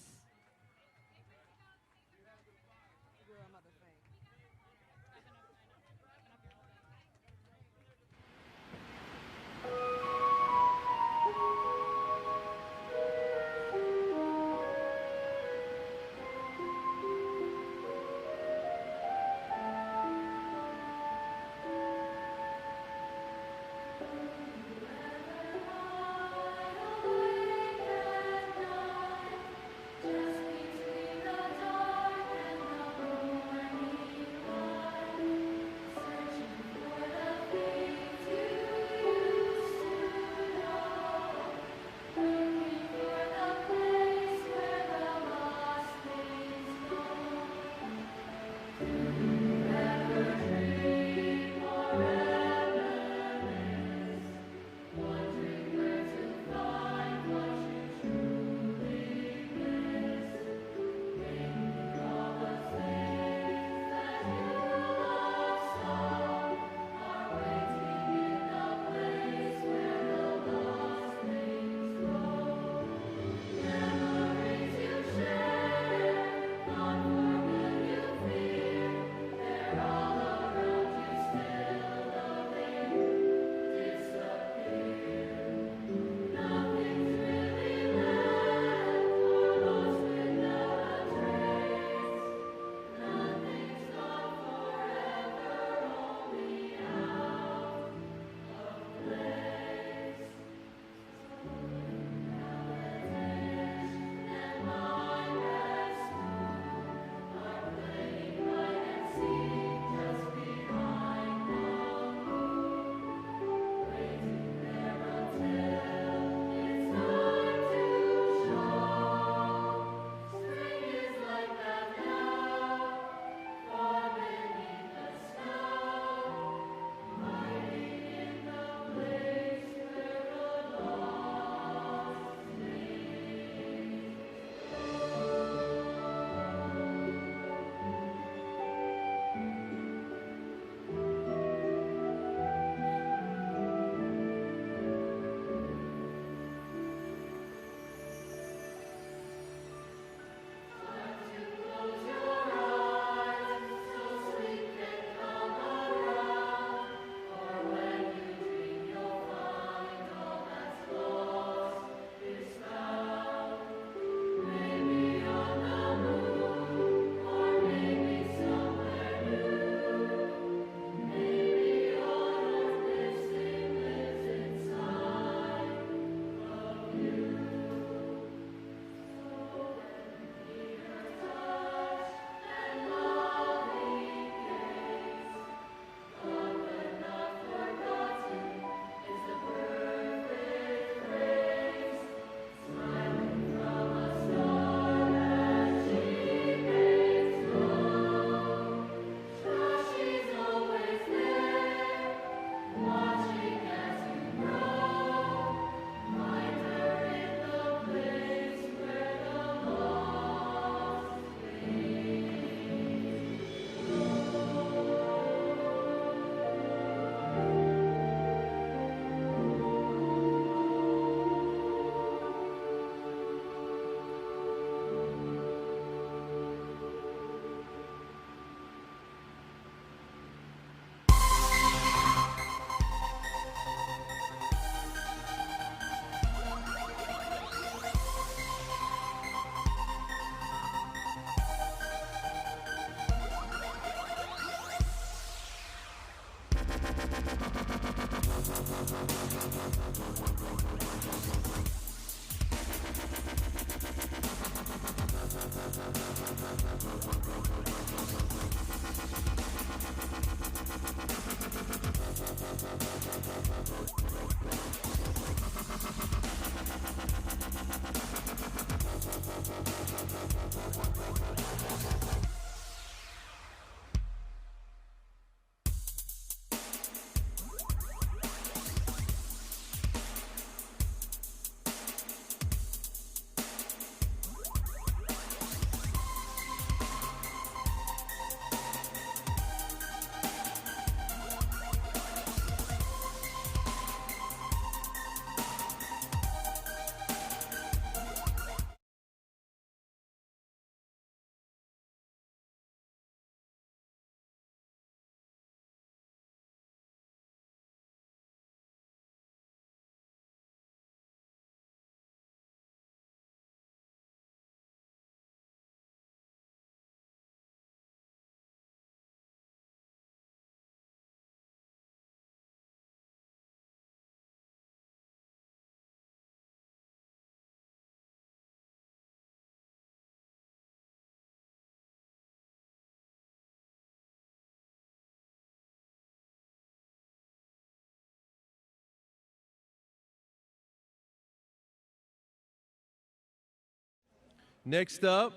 Next up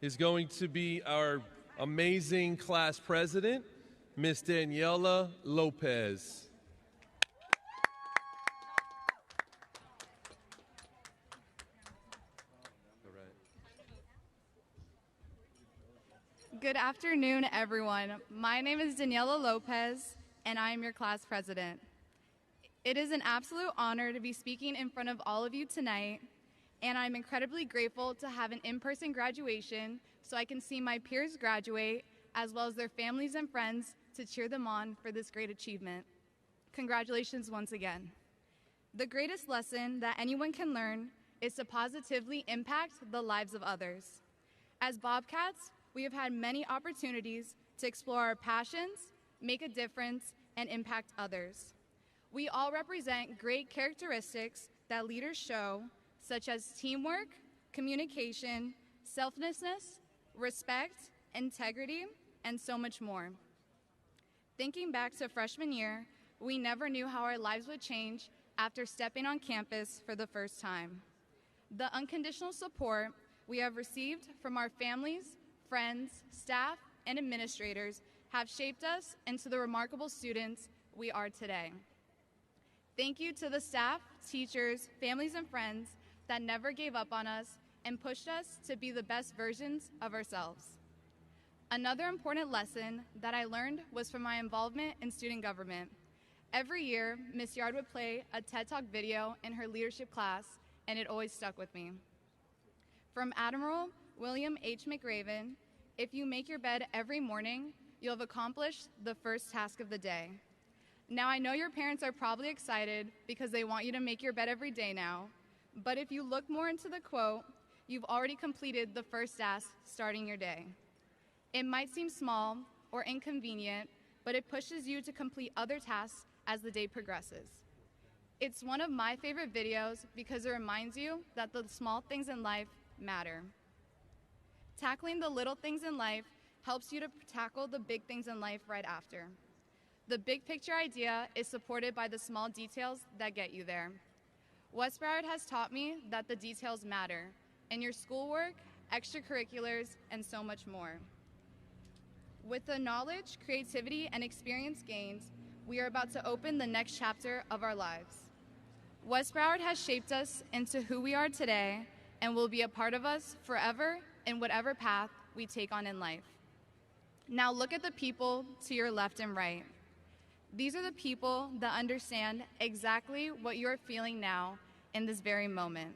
is going to be our amazing class president, Miss Daniela Lopez. Good afternoon, everyone. My name is Daniela Lopez, and I am your class president. It is an absolute honor to be speaking in front of all of you tonight, and I'm incredibly grateful to have an in-person graduation so I can see my peers graduate, as well as their families and friends to cheer them on for this great achievement. Congratulations once again. The greatest lesson that anyone can learn is to positively impact the lives of others. As Bobcats, we have had many opportunities to explore our passions, make a difference, and impact others. We all represent great characteristics that leaders show, such as teamwork, communication, selflessness, respect, integrity, and so much more. Thinking back to freshman year, we never knew how our lives would change after stepping on campus for the first time. The unconditional support we have received from our families, friends, staff, and administrators have shaped us into the remarkable students we are today. Thank you to the staff, teachers, families, and friends that never gave up on us and pushed us to be the best versions of ourselves. Another important lesson that I learned was from my involvement in student government. Every year, Ms. Yard would play a TED Talk video in her leadership class, and it always stuck with me. From Admiral William H. McRaven, if you make your bed every morning, you'll have accomplished the first task of the day. Now, I know your parents are probably excited because they want you to make your bed every day now, but if you look more into the quote, you've already completed the first task starting your day. It might seem small or inconvenient, but it pushes you to complete other tasks as the day progresses. It's one of my favorite videos because it reminds you that the small things in life matter. Tackling the little things in life helps you to tackle the big things in life right after. The big picture idea is supported by the small details that get you there. West Broward has taught me that the details matter in your schoolwork, extracurriculars, and so much more. With the knowledge, creativity, and experience gained, we are about to open the next chapter of our lives. West Broward has shaped us into who we are today and will be a part of us forever in whatever path we take on in life. Now look at the people to your left and right. These are the people that understand exactly what you are feeling now in this very moment.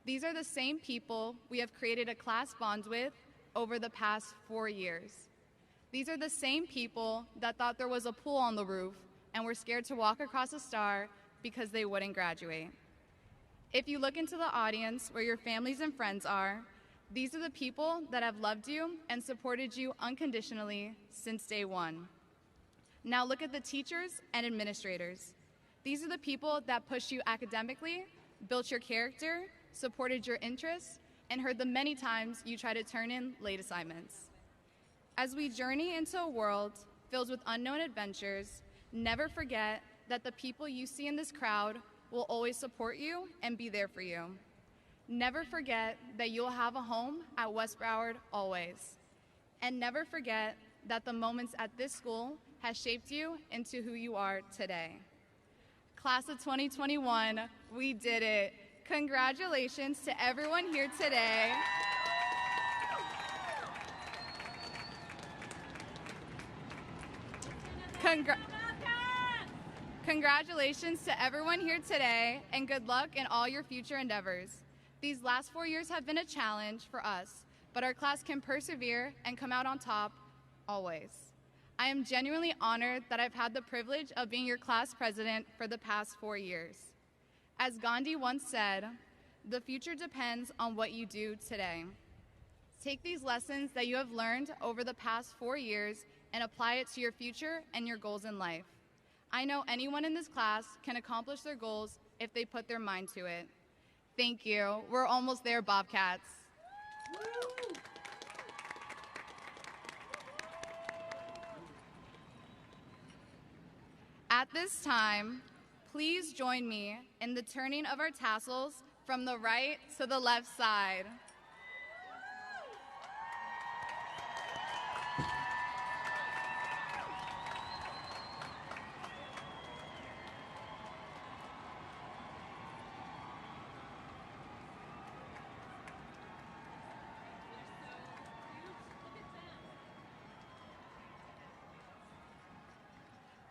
These are the same people we have created a class bond with over the past 4 years. These are the same people that thought there was a pool on the roof and were scared to walk across a star because they wouldn't graduate. If you look into the audience where your families and friends are, these are the people that have loved you and supported you unconditionally since day one. Now look at the teachers and administrators. These are the people that pushed you academically, built your character, supported your interests, and heard the many times you try to turn in late assignments. As we journey into a world filled with unknown adventures, never forget that the people you see in this crowd will always support you and be there for you. Never forget that you'll have a home at West Broward always. And never forget that the moments at this school has shaped you into who you are today. Class of 2021, we did it. Congratulations to everyone here today. Congratulations to everyone here today, and good luck in all your future endeavors. These last 4 years have been a challenge for us, but our class can persevere and come out on top always. I am genuinely honored that I've had the privilege of being your class president for the past 4 years. As Gandhi once said, the future depends on what you do today. Take these lessons that you have learned over the past 4 years and apply it to your future and your goals in life. I know anyone in this class can accomplish their goals if they put their mind to it. Thank you. We're almost there, Bobcats. At this time, please join me in the turning of our tassels from the right to the left side.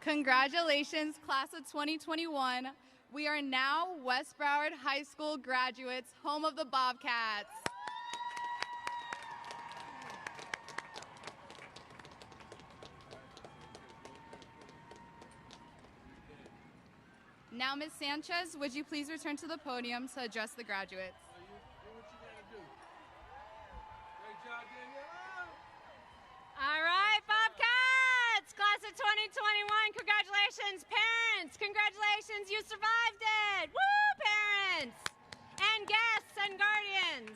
Congratulations, class of 2021. We are now West Broward High School graduates, home of the Bobcats. Now, Ms. Sanchez, would you please return to the podium to address the graduates? All right, Bobcats, class of 2021, congratulations. Parents, congratulations, you survived it. Woo, parents, and guests and guardians.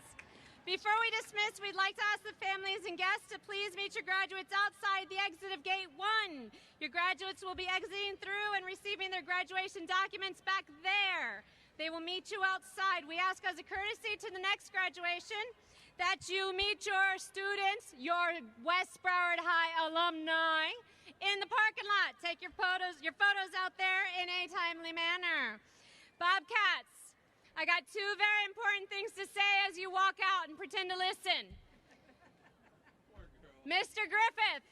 Before we dismiss, we'd like to ask the families and guests to please meet your graduates outside the exit of Gate 1. Your graduates will be exiting through and receiving their graduation documents back there. They will meet you outside. We ask as a courtesy to the next graduation that you meet your students, your West Broward High alumni, in the parking lot. Take your photos out there in a timely manner. Bobcats, I got two very important things to say as you walk out and pretend to listen. Mr. Griffith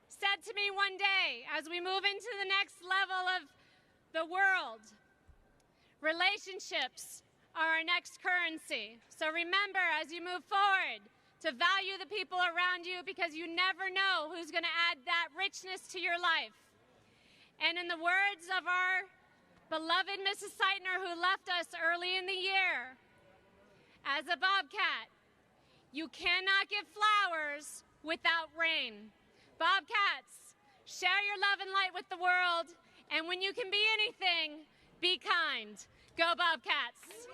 said to me one day, as we move into the next level of the world, relationships are our next currency. So remember, as you move forward, to value the people around you, because you never know who's going to add that richness to your life. And in the words of our beloved Mrs. Seitner, who left us early in the year, as a Bobcat, you cannot give flowers without rain. Bobcats, share your love and light with the world, and when you can be anything, be kind. Go Bobcats!